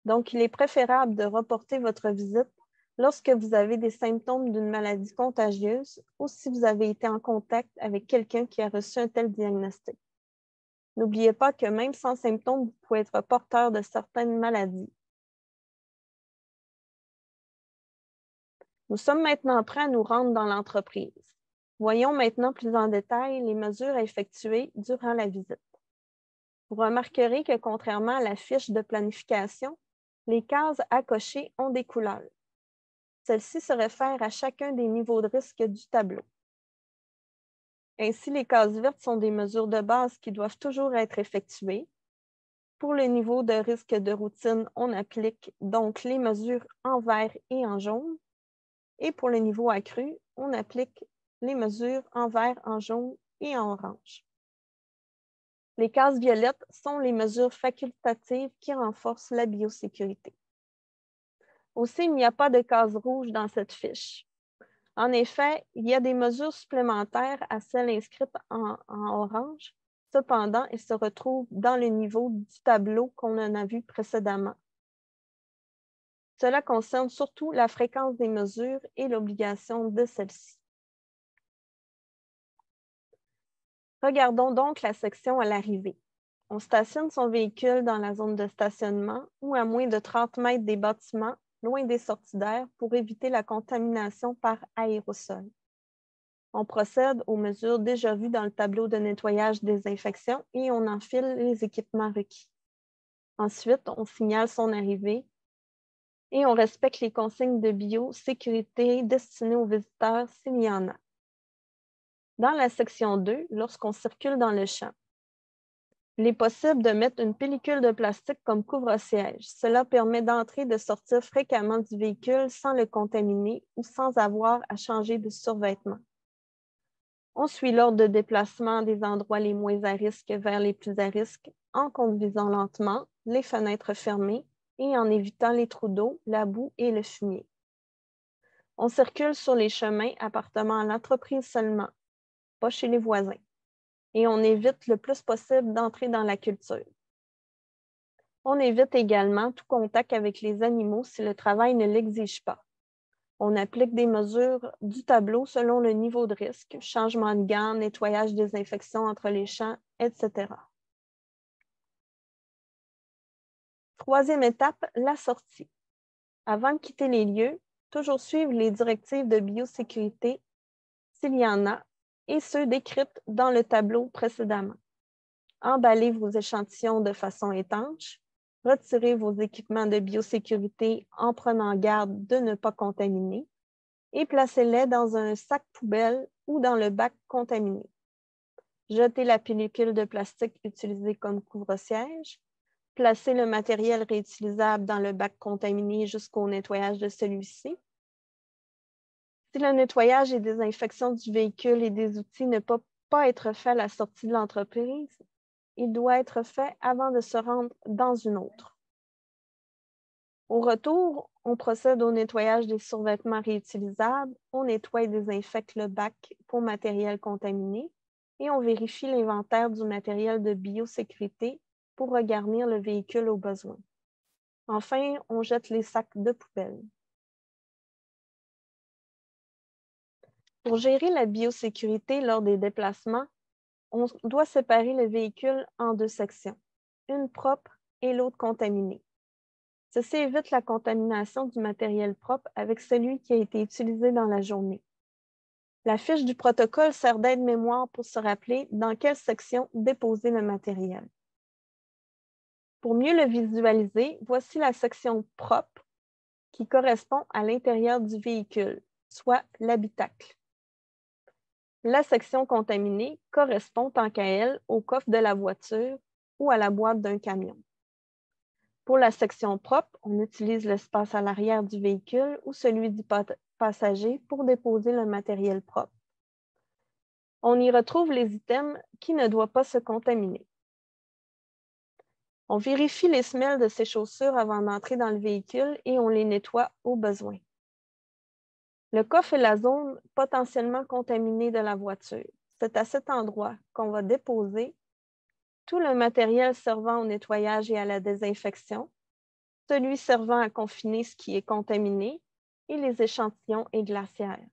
[SPEAKER 2] Donc, il est préférable de reporter votre visite lorsque vous avez des symptômes d'une maladie contagieuse ou si vous avez été en contact avec quelqu'un qui a reçu un tel diagnostic. N'oubliez pas que même sans symptômes, vous pouvez être porteur de certaines maladies. Nous sommes maintenant prêts à nous rendre dans l'entreprise. Voyons maintenant plus en détail les mesures à effectuer durant la visite. Vous remarquerez que contrairement à la fiche de planification, les cases à cocher ont des couleurs. Celles-ci se réfèrent à chacun des niveaux de risque du tableau. Ainsi, les cases vertes sont des mesures de base qui doivent toujours être effectuées. Pour le niveau de risque de routine, on applique donc les mesures en vert et en jaune. Et pour le niveau accru, on applique les mesures en vert, en jaune et en orange. Les cases violettes sont les mesures facultatives qui renforcent la biosécurité. Aussi, il n'y a pas de case rouge dans cette fiche. En effet, il y a des mesures supplémentaires à celles inscrites en orange Cependant, il se retrouve dans le niveau du tableau qu'on en a vu précédemment. Cela concerne surtout la fréquence des mesures et l'obligation de celle-ci. Regardons donc la section à l'arrivée. On stationne son véhicule dans la zone de stationnement ou à moins de 30 mètres des bâtiments, loin des sorties d'air, pour éviter la contamination par aérosol. On procède aux mesures déjà vues dans le tableau de nettoyage-désinfection et on enfile les équipements requis. Ensuite, on signale son arrivée et on respecte les consignes de biosécurité destinées aux visiteurs s'il y en a. Dans la section 2, lorsqu'on circule dans le champ, il est possible de mettre une pellicule de plastique comme couvre-siège. Cela permet d'entrer et de sortir fréquemment du véhicule sans le contaminer ou sans avoir à changer de survêtement. On suit l'ordre de déplacement des endroits les moins à risque vers les plus à risque en conduisant lentement, les fenêtres fermées et en évitant les trous d'eau, la boue et le fumier. On circule sur les chemins appartenant à l'entreprise seulement, pas chez les voisins, et on évite le plus possible d'entrer dans la culture. On évite également tout contact avec les animaux si le travail ne l'exige pas. On applique des mesures du tableau selon le niveau de risque, changement de gants, nettoyage, désinfection entre les champs, etc. Troisième étape, la sortie. Avant de quitter les lieux, toujours suivre les directives de biosécurité s'il y en a et ceux décrites dans le tableau précédemment. Emballez vos échantillons de façon étanche. Retirez vos équipements de biosécurité en prenant garde de ne pas contaminer et placez-les dans un sac poubelle ou dans le bac contaminé. Jetez la pellicule de plastique utilisée comme couvre-siège. Placez le matériel réutilisable dans le bac contaminé jusqu'au nettoyage de celui-ci. Si le nettoyage et désinfection du véhicule et des outils ne peut pas être fait à la sortie de l'entreprise, il doit être fait avant de se rendre dans une autre. Au retour, on procède au nettoyage des survêtements réutilisables, on nettoie et désinfecte le bac pour matériel contaminé et on vérifie l'inventaire du matériel de biosécurité pour regarnir le véhicule au besoin. Enfin, on jette les sacs de poubelle. Pour gérer la biosécurité lors des déplacements, on doit séparer le véhicule en deux sections, une propre et l'autre contaminée. Ceci évite la contamination du matériel propre avec celui qui a été utilisé dans la journée. La fiche du protocole sert d'aide-mémoire pour se rappeler dans quelle section déposer le matériel. Pour mieux le visualiser, voici la section propre qui correspond à l'intérieur du véhicule, soit l'habitacle. La section contaminée correspond tant qu'à elle au coffre de la voiture ou à la boîte d'un camion. Pour la section propre, on utilise l'espace à l'arrière du véhicule ou celui du passager pour déposer le matériel propre. On y retrouve les items qui ne doivent pas se contaminer. On vérifie les semelles de ces chaussures avant d'entrer dans le véhicule et on les nettoie au besoin. Le coffre est la zone potentiellement contaminée de la voiture. C'est à cet endroit qu'on va déposer tout le matériel servant au nettoyage et à la désinfection, celui servant à confiner ce qui est contaminé et les échantillons et glaciaires.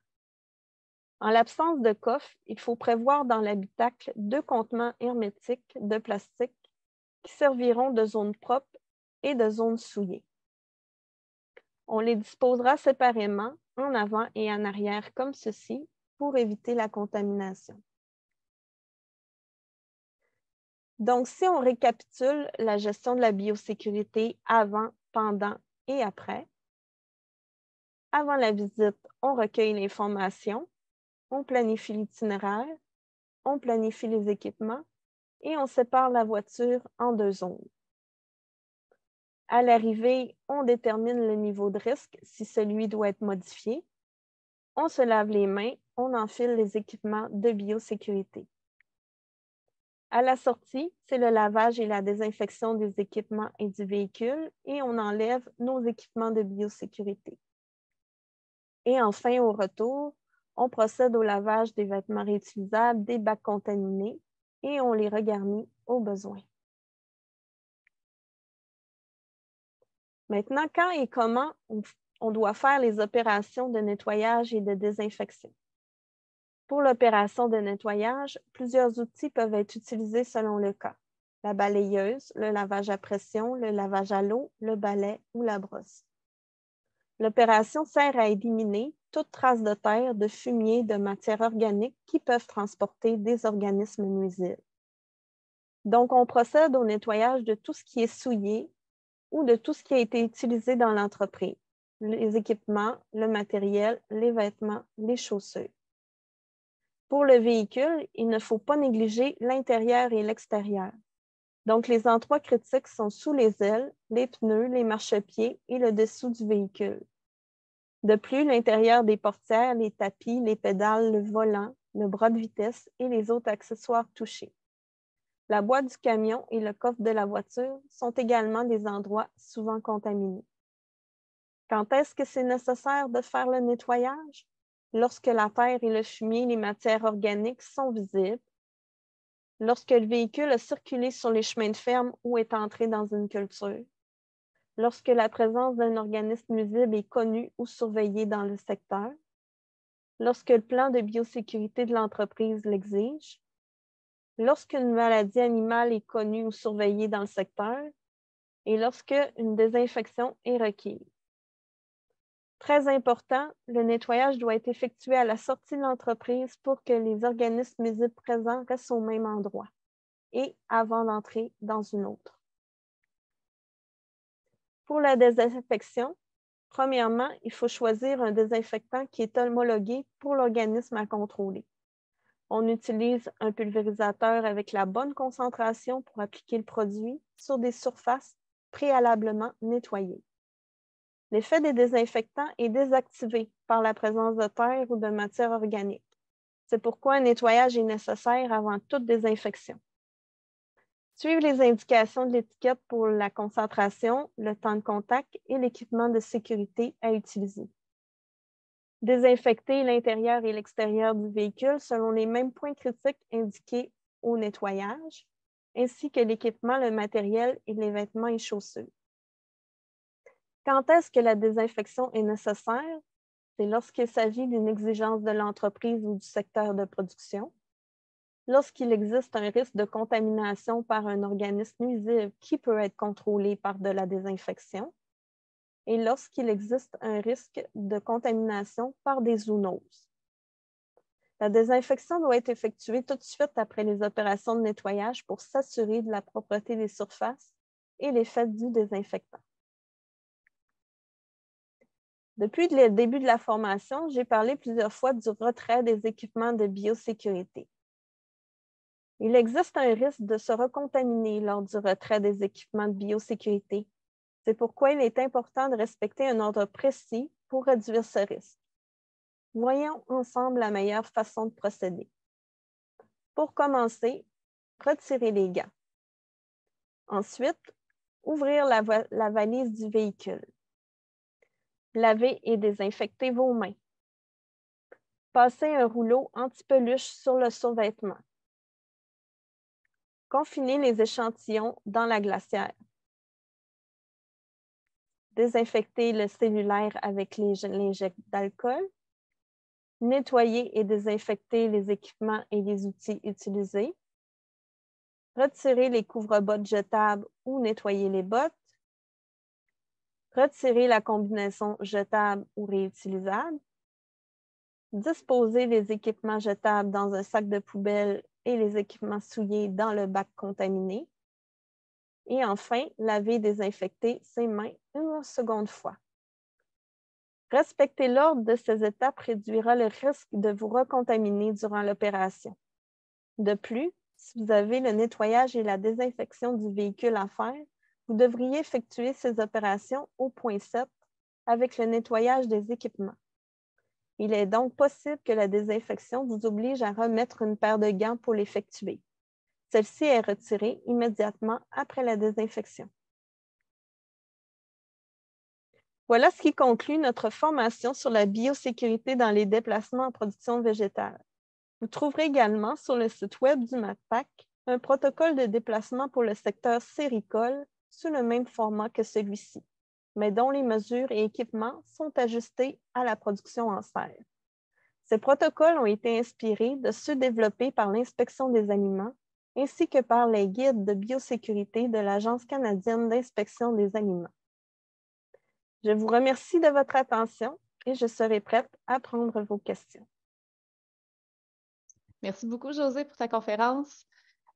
[SPEAKER 2] En l'absence de coffre, il faut prévoir dans l'habitacle 2 contenants hermétiques de plastique qui serviront de zone propre et de zone souillée. On les disposera séparément en avant et en arrière comme ceci pour éviter la contamination. Donc, si on récapitule la gestion de la biosécurité avant, pendant et après, avant la visite, on recueille l'information, on planifie l'itinéraire, on planifie les équipements et on sépare la voiture en 2 zones. À l'arrivée, on détermine le niveau de risque si celui doit être modifié. On se lave les mains, on enfile les équipements de biosécurité. À la sortie, c'est le lavage et la désinfection des équipements et du véhicule et on enlève nos équipements de biosécurité. Et enfin, au retour, on procède au lavage des vêtements réutilisables, des bacs contaminés et on les regarnit au besoin. Maintenant, quand et comment on doit faire les opérations de nettoyage et de désinfection? Pour l'opération de nettoyage, plusieurs outils peuvent être utilisés selon le cas. La balayeuse, le lavage à pression, le lavage à l'eau, le balai ou la brosse. L'opération sert à éliminer toute trace de terre, de fumier, de matière organique qui peuvent transporter des organismes nuisibles. Donc, on procède au nettoyage de tout ce qui est souillé ou de tout ce qui a été utilisé dans l'entreprise, les équipements, le matériel, les vêtements, les chaussures. Pour le véhicule, il ne faut pas négliger l'intérieur et l'extérieur. Donc, les endroits critiques sont sous les ailes, les pneus, les marchepieds et le dessous du véhicule. De plus, l'intérieur des portières, les tapis, les pédales, le volant, le bras de vitesse et les autres accessoires touchés. La boîte du camion et le coffre de la voiture sont également des endroits souvent contaminés. Quand est-ce que c'est nécessaire de faire le nettoyage? Lorsque la terre et le fumier, les matières organiques sont visibles, lorsque le véhicule a circulé sur les chemins de ferme ou est entré dans une culture, lorsque la présence d'un organisme nuisible est connue ou surveillée dans le secteur, lorsque le plan de biosécurité de l'entreprise l'exige, lorsqu'une maladie animale est connue ou surveillée dans le secteur et lorsque une désinfection est requise. Très important, le nettoyage doit être effectué à la sortie de l'entreprise pour que les organismes nuisibles présents restent au même endroit et avant d'entrer dans une autre. Pour la désinfection, premièrement, il faut choisir un désinfectant qui est homologué pour l'organisme à contrôler. On utilise un pulvérisateur avec la bonne concentration pour appliquer le produit sur des surfaces préalablement nettoyées. L'effet des désinfectants est désactivé par la présence de terre ou de matière organique. C'est pourquoi un nettoyage est nécessaire avant toute désinfection. Suivre les indications de l'étiquette pour la concentration, le temps de contact et l'équipement de sécurité à utiliser. Désinfecter l'intérieur et l'extérieur du véhicule selon les mêmes points critiques indiqués au nettoyage, ainsi que l'équipement, le matériel et les vêtements et chaussures. Quand est-ce que la désinfection est nécessaire? C'est lorsqu'il s'agit d'une exigence de l'entreprise ou du secteur de production, lorsqu'il existe un risque de contamination par un organisme nuisible qui peut être contrôlé par de la désinfection, et lorsqu'il existe un risque de contamination par des zoonoses. La désinfection doit être effectuée tout de suite après les opérations de nettoyage pour s'assurer de la propreté des surfaces et l'effet du désinfectant. Depuis le début de la formation, j'ai parlé plusieurs fois du retrait des équipements de biosécurité. Il existe un risque de se recontaminer lors du retrait des équipements de biosécurité. C'est pourquoi il est important de respecter un ordre précis pour réduire ce risque. Voyons ensemble la meilleure façon de procéder. Pour commencer, retirez les gants. Ensuite, ouvrir la valise du véhicule. Lavez et désinfectez vos mains. Passez un rouleau anti-peluche sur le survêtement. Confinez les échantillons dans la glacière. Désinfectez le cellulaire avec les lingettes d'alcool. Nettoyez et désinfectez les équipements et les outils utilisés. Retirez les couvre-bottes jetables ou nettoyez les bottes. Retirez la combinaison jetable ou réutilisable. Disposez les équipements jetables dans un sac de poubelle et les équipements souillés dans le bac contaminé. Et enfin, lavez et désinfectez ses mains une seconde fois. Respecter l'ordre de ces étapes réduira le risque de vous recontaminer durant l'opération. De plus, si vous avez le nettoyage et la désinfection du véhicule à faire, vous devriez effectuer ces opérations au point 7 avec le nettoyage des équipements. Il est donc possible que la désinfection vous oblige à remettre une paire de gants pour l'effectuer. Celle-ci est retirée immédiatement après la désinfection. Voilà ce qui conclut notre formation sur la biosécurité dans les déplacements en production végétale. Vous trouverez également sur le site web du MATPAC un protocole de déplacement pour le secteur séricole sous le même format que celui-ci, mais dont les mesures et équipements sont ajustés à la production en serre. Ces protocoles ont été inspirés de ceux développés par l'Inspection des aliments ainsi que par les guides de biosécurité de l'Agence canadienne d'inspection des aliments. Je vous remercie de votre attention et je serai prête à prendre vos questions.
[SPEAKER 1] Merci beaucoup, Josée, pour ta conférence.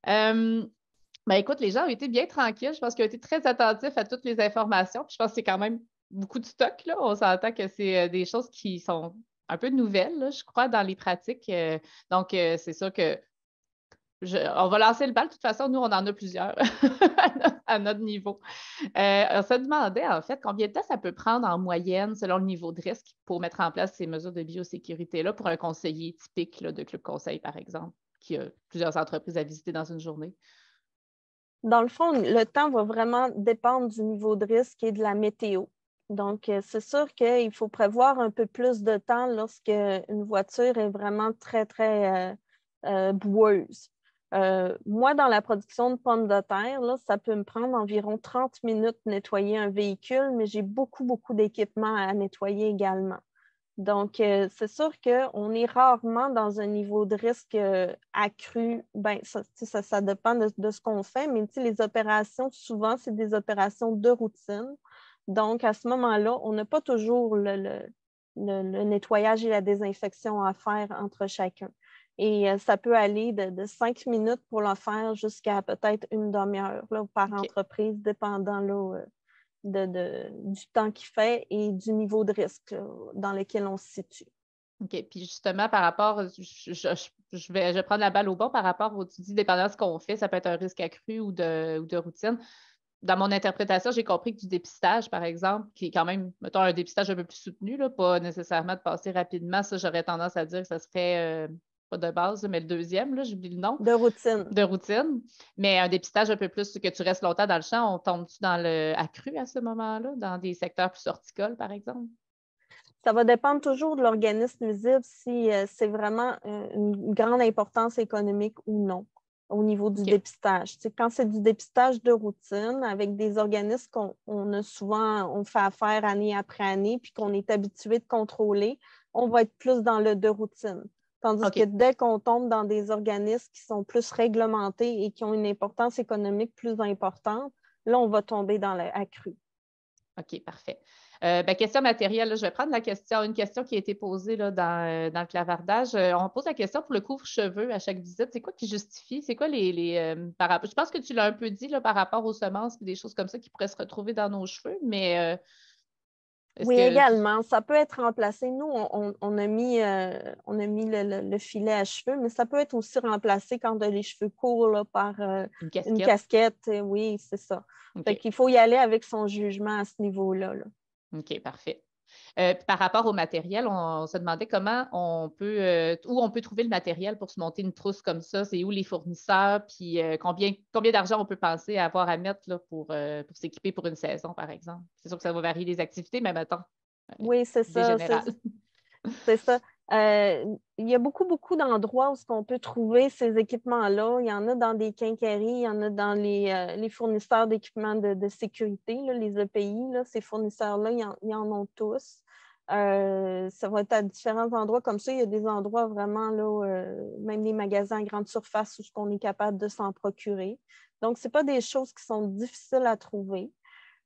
[SPEAKER 1] Écoute, les gens ont été bien tranquilles. Je pense qu'ils ont été très attentifs à toutes les informations. Puis je pense que c'est quand même beaucoup de stock, là. On s'entend que c'est des choses qui sont un peu nouvelles, là, je crois, dans les pratiques. Donc, c'est sûr que on va lancer le bal. De toute façon, nous, on en a plusieurs à notre niveau. On se demandait, en fait, combien de temps ça peut prendre en moyenne, selon le niveau de risque, pour mettre en place ces mesures de biosécurité-là pour un conseiller typique là, de Club Conseil, par exemple, qui a plusieurs entreprises à visiter dans une journée?
[SPEAKER 2] Dans le fond, le temps va vraiment dépendre du niveau de risque et de la météo. Donc, c'est sûr qu'il faut prévoir un peu plus de temps lorsque une voiture est vraiment très, très boueuse. Moi, dans la production de pommes de terre, là, ça peut me prendre environ 30 minutes de nettoyer un véhicule, mais j'ai beaucoup, beaucoup d'équipements à nettoyer également. Donc, c'est sûr qu'on est rarement dans un niveau de risque accru. Bien, ça dépend de ce qu'on fait, mais les opérations, souvent, c'est des opérations de routine. Donc, à ce moment-là, on n'a pas toujours le nettoyage et la désinfection à faire entre chacun. Et ça peut aller de 5 minutes pour le faire jusqu'à peut-être une demi-heure par entreprise, dépendant du temps qu'il fait et du niveau de risque dans lequel on se situe.
[SPEAKER 1] OK. Puis justement, par rapport, je vais prendre la balle au bon par rapport au, tu dis, dépendant de ce qu'on fait, ça peut être un risque accru ou de routine. Dans mon interprétation, j'ai compris que du dépistage, par exemple, qui est quand même, mettons, un dépistage un peu plus soutenu, là, pas nécessairement de passer rapidement, ça, j'aurais tendance à dire que ça serait pas de base, mais le deuxième, là, j'oublie le nom.
[SPEAKER 2] De routine.
[SPEAKER 1] De routine. Mais un dépistage un peu plus que tu restes longtemps dans le champ, on tombe-tu dans le accru à ce moment-là, dans des secteurs plus horticoles, par exemple?
[SPEAKER 2] Ça va dépendre toujours de l'organisme nuisible si c'est vraiment une grande importance économique ou non au niveau du dépistage. Quand c'est du dépistage de routine avec des organismes on fait affaire année après année puis qu'on est habitué de contrôler, on va être plus dans le de routine. Tandis que dès qu'on tombe dans des organismes qui sont plus réglementés et qui ont une importance économique plus importante, là, on va tomber dans l'accru.
[SPEAKER 1] OK, parfait. Question matérielle, là, je vais prendre une question qui a été posée là, dans le clavardage. On pose la question pour le couvre-cheveux à chaque visite. C'est quoi qui justifie? C'est quoi je pense que tu l'as un peu dit là, par rapport aux semences et des choses comme ça qui pourraient se retrouver dans nos cheveux, mais
[SPEAKER 2] oui, également. Ça peut être remplacé. Nous, on a mis le filet à cheveux, mais ça peut être aussi remplacé quand on a les cheveux courts là, par une casquette. Oui, c'est ça. Fait qu'il faut y aller avec son jugement à ce niveau-là. Là.
[SPEAKER 1] OK, parfait. Par rapport au matériel, on se demandait comment où on peut trouver le matériel pour se monter une trousse comme ça, c'est où les fournisseurs, puis combien d'argent on peut penser à avoir à mettre là, pour s'équiper pour une saison, par exemple. C'est sûr que ça va varier les activités, mais mettons.
[SPEAKER 2] Oui, c'est ça. C'est ça. Il y a beaucoup, beaucoup d'endroits où on peut trouver ces équipements-là. Il y en a dans des quincailleries, il y en a dans les fournisseurs d'équipements de sécurité, là, les EPI. Là, ces fournisseurs-là, ils en ont tous. Ça va être à différents endroits comme ça. Il y a des endroits vraiment, là, même les magasins à grande surface où on est capable de s'en procurer. Donc, ce n'est pas des choses qui sont difficiles à trouver.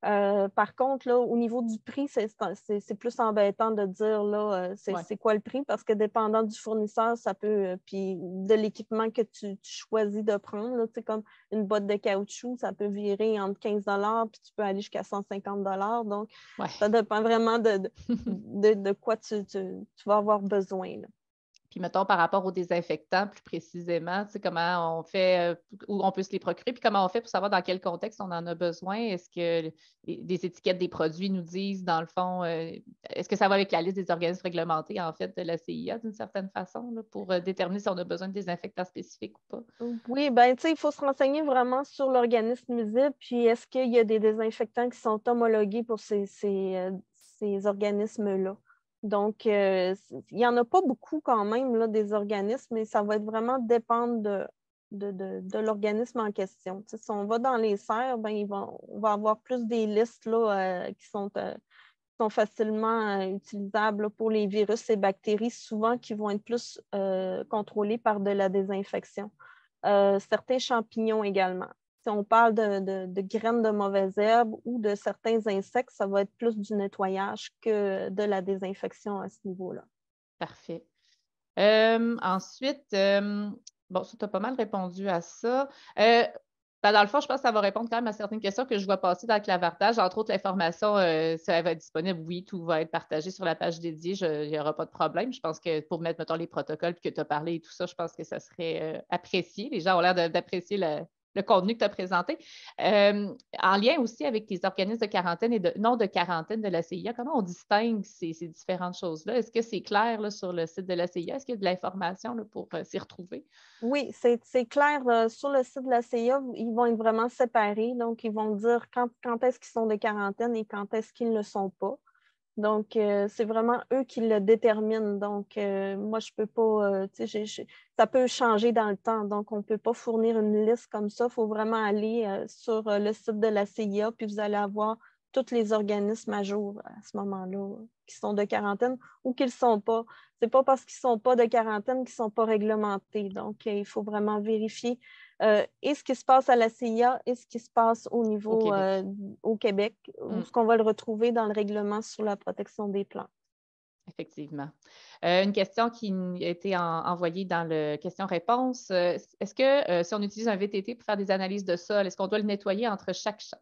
[SPEAKER 2] Par contre, là, au niveau du prix, c'est plus embêtant de dire là, c'est quoi le prix parce que dépendant du fournisseur, ça peut, puis de l'équipement que tu choisis de prendre, là, comme une boîte de caoutchouc, ça peut virer entre 15 puis tu peux aller jusqu'à 150 Donc, ça dépend vraiment de quoi tu vas avoir besoin. Là.
[SPEAKER 1] Puis, mettons, par rapport aux désinfectants, plus précisément, tu sais, comment on fait, où on peut se les procurer, puis comment on fait pour savoir dans quel contexte on en a besoin? Est-ce que les étiquettes des produits nous disent, dans le fond, est-ce que ça va avec la liste des organismes réglementés, en fait, de la CIA, d'une certaine façon, là, pour déterminer si on a besoin de désinfectants spécifiques ou pas?
[SPEAKER 2] Oui, bien, tu sais, il faut se renseigner vraiment sur l'organisme nuisible, puis est-ce qu'il y a des désinfectants qui sont homologués pour ces organismes-là? Donc, il n'y en a pas beaucoup quand même, là, des organismes, mais ça va être vraiment dépendre de l'organisme en question. Tu sais, si on va dans les serres, ben, on va avoir plus des listes là, qui sont facilement utilisables là, pour les virus et bactéries, souvent qui vont être plus contrôlés par de la désinfection. Certains champignons également. Si on parle de graines de mauvaises herbes ou de certains insectes, ça va être plus du nettoyage que de la désinfection à ce niveau-là.
[SPEAKER 1] Parfait. Ensuite, bon, ça, tu as pas mal répondu à ça. Dans le fond, je pense que ça va répondre quand même à certaines questions que je vois passer dans le clavardage. Entre autres, l'information, ça va être disponible. Oui, tout va être partagé sur la page dédiée. Il n'y aura pas de problème. Je pense que pour mettre, mettons, les protocoles que tu as parlé et tout ça, je pense que ça serait apprécié. Les gens ont l'air d'apprécier le contenu que tu as présenté. En lien aussi avec les organismes de quarantaine et non de quarantaine de la CIA, comment on distingue ces différentes choses-là? Est-ce que c'est clair là, sur le site de la CIA? Est-ce qu'il y a de l'information là, pour s'y retrouver?
[SPEAKER 2] Oui, c'est clair. Sur le site de la CIA, ils vont être vraiment séparés. Donc, ils vont dire quand est-ce qu'ils sont de quarantaine et quand est-ce qu'ils ne le sont pas. Donc, c'est vraiment eux qui le déterminent. Donc, moi, je ne peux pas, ça peut changer dans le temps. Donc, on ne peut pas fournir une liste comme ça. Il faut vraiment aller sur le site de la CIA, puis vous allez avoir tous les organismes à jour à ce moment-là qui sont de quarantaine ou qui ne le sont pas. Ce n'est pas parce qu'ils ne sont pas de quarantaine qu'ils ne sont pas réglementés. Donc, il faut vraiment vérifier et ce qui se passe à la CIA et ce qui se passe au niveau au Québec, où ce qu'on va le retrouver dans le règlement sur la protection des plantes.
[SPEAKER 1] Effectivement. Une question qui a été envoyée dans le question-réponse. Est-ce que si on utilise un VTT pour faire des analyses de sol, est-ce qu'on doit le nettoyer entre chaque champ?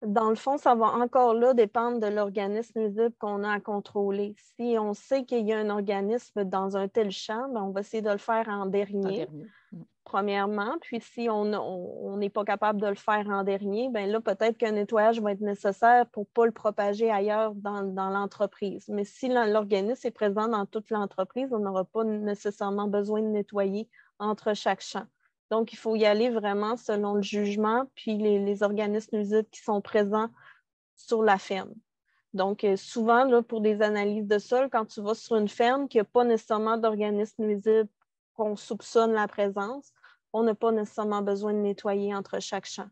[SPEAKER 2] Dans le fond, ça va encore là dépendre de l'organisme nuisible qu'on a à contrôler. Si on sait qu'il y a un organisme dans un tel champ, bien, on va essayer de le faire en dernier. Premièrement. Puis si on n'est pas capable de le faire en dernier, bien là, peut-être qu'un nettoyage va être nécessaire pour ne pas le propager ailleurs dans l'entreprise. Mais si l'organisme est présent dans toute l'entreprise, on n'aura pas nécessairement besoin de nettoyer entre chaque champ. Donc, il faut y aller vraiment selon le jugement, puis les organismes nuisibles qui sont présents sur la ferme. Donc, souvent, là, pour des analyses de sol, quand tu vas sur une ferme qui n'a pas nécessairement d'organismes nuisibles qu'on soupçonne la présence, on n'a pas nécessairement besoin de nettoyer entre chaque champ.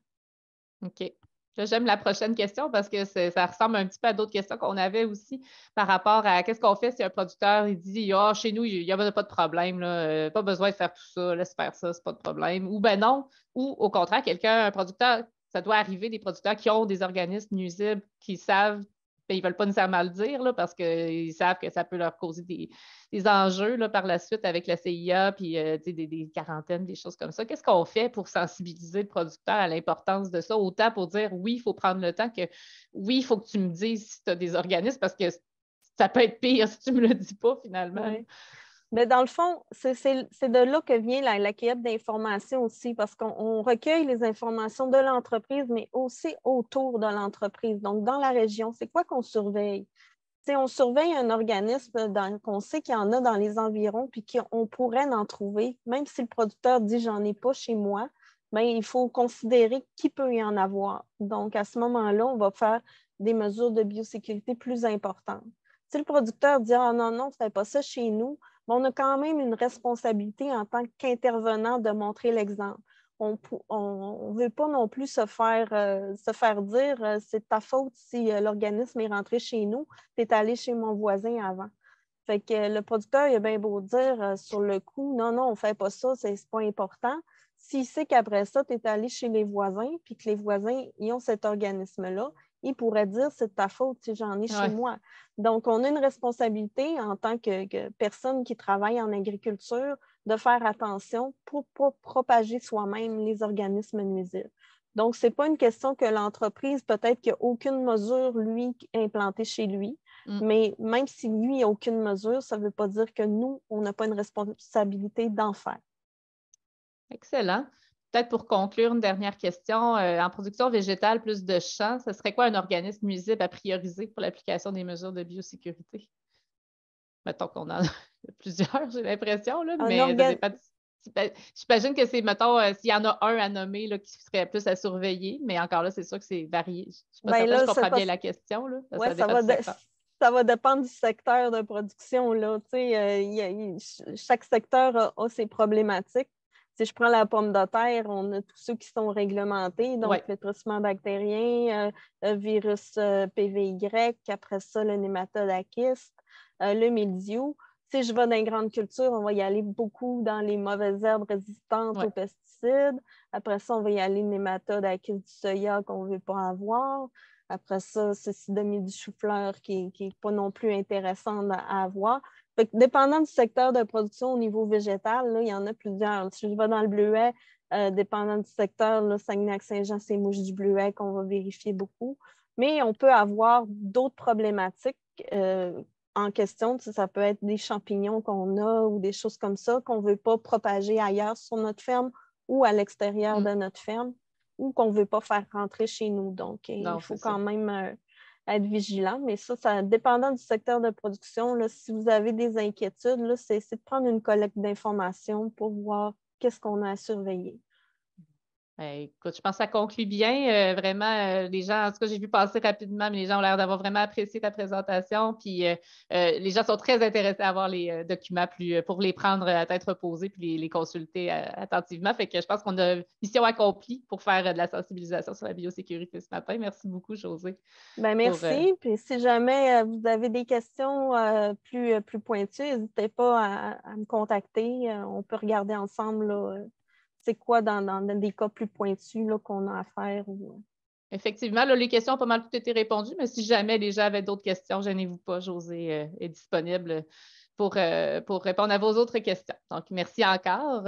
[SPEAKER 1] OK. J'aime la prochaine question parce que ça ressemble un petit peu à d'autres questions qu'on avait aussi par rapport à qu'est-ce qu'on fait si un producteur il dit ah, chez nous, il n'y a pas de problème, là, pas besoin de faire tout ça, laisse faire ça, c'est pas de problème. Ou ben non, ou au contraire, un producteur, ça doit arriver des producteurs qui ont des organismes nuisibles, qui savent, ils ne veulent pas nécessairement le dire là, parce qu'ils savent que ça peut leur causer des enjeux là, par la suite avec la CIA, puis des quarantaines, des choses comme ça. Qu'est-ce qu'on fait pour sensibiliser le producteur à l'importance de ça? Autant pour dire oui, il faut prendre le temps que oui, il faut que tu me dises si tu as des organismes parce que ça peut être pire si tu ne me le dis pas finalement.
[SPEAKER 2] Ouais. Mais dans le fond, c'est de là que vient la cueillette d'informations aussi, parce qu'on recueille les informations de l'entreprise, mais aussi autour de l'entreprise. Donc, dans la région, c'est quoi qu'on surveille? T'sais, on surveille un organisme qu'on sait qu'il y en a dans les environs, puis qu'on pourrait en trouver, même si le producteur dit j'en ai pas chez moi, bien, il faut considérer qui peut y en avoir. Donc, à ce moment-là, on va faire des mesures de biosécurité plus importantes. Si le producteur dit ah non, non, ne fais pas ça chez nous, bien, on a quand même une responsabilité en tant qu'intervenant de montrer l'exemple. On ne veut pas non plus se faire dire c'est ta faute si l'organisme est rentré chez nous, tu es allé chez mon voisin avant. Fait que le producteur, il a bien beau dire sur le coup, non, non, on ne fait pas ça, c'est pas important. S'il sait qu'après ça, tu es allé chez les voisins, puis que les voisins ils ont cet organisme-là, il pourrait dire c'est de ta faute si j'en ai chez moi. Donc, on a une responsabilité en tant que personne qui travaille en agriculture de faire attention pour ne pas propager soi-même les organismes nuisibles. Donc, ce n'est pas une question que l'entreprise, peut-être qu'il n'y a aucune mesure, lui, implantée chez lui, mais même si lui, il n'y a aucune mesure, ça ne veut pas dire que nous, on n'a pas une responsabilité d'en faire.
[SPEAKER 1] Excellent. Peut-être pour conclure, une dernière question. En production végétale, plus de champs, ce serait quoi un organisme nuisible à prioriser pour l'application des mesures de biosécurité? Mettons qu'on en a plusieurs, j'ai l'impression, là, mais ça dépend. J'imagine que c'est, mettons, s'il y en a un à nommer là, qui serait plus à surveiller, mais encore là, c'est sûr que c'est varié. Je ne suis pas certaine, je comprends bien la question. Là.
[SPEAKER 2] Ça va dépendre du secteur de production. Là. Chaque secteur a ses problématiques. Si je prends la pomme de terre, on a tous ceux qui sont réglementés, donc
[SPEAKER 1] Ouais.
[SPEAKER 2] le trucement bactérien, le virus PVY, après ça, le nématode à kyste, le mildiou. Si je vais dans les grandes cultures, on va y aller beaucoup dans les mauvaises herbes résistantes
[SPEAKER 1] Ouais.
[SPEAKER 2] aux pesticides. Après ça, on va y aller nématode à kyste du soya qu'on ne veut pas avoir. Après ça, cécidomie du chou-fleur qui n'est pas non plus intéressante à avoir. Fait que, dépendant du secteur de production au niveau végétal, là, il y en a plusieurs. Si je vais dans le bleuet, dépendant du secteur, là, Saguenay-Lac-Saint-Jean, c'est mouches du bleuet qu'on va vérifier beaucoup. Mais on peut avoir d'autres problématiques en question. Ça peut être des champignons qu'on a ou des choses comme ça qu'on ne veut pas propager ailleurs sur notre ferme ou à l'extérieur de notre ferme ou qu'on ne veut pas faire rentrer chez nous. Donc, il faut quand même être vigilant. Mais ça, dépendant du secteur de production, là, si vous avez des inquiétudes, c'est de prendre une collecte d'informations pour voir qu'est-ce qu'on a à surveiller.
[SPEAKER 1] Écoute, je pense que ça conclut bien. Vraiment, les gens, en tout cas, j'ai vu passer rapidement, mais les gens ont l'air d'avoir vraiment apprécié ta présentation. Puis les gens sont très intéressés à avoir les documents pour les prendre à tête reposée puis les consulter attentivement. Fait que je pense qu'on a mission accomplie pour faire de la sensibilisation sur la biosécurité ce matin. Merci beaucoup, Josée.
[SPEAKER 2] Bien, merci. Puis si jamais vous avez des questions plus pointues, n'hésitez pas à me contacter. On peut regarder ensemble là, c'est quoi dans des cas plus pointus qu'on a à faire.
[SPEAKER 1] Effectivement, là, les questions ont pas mal toutes été répondues, mais si jamais les gens avaient d'autres questions, gênez-vous pas, Josée est disponible pour répondre à vos autres questions. Donc, merci encore.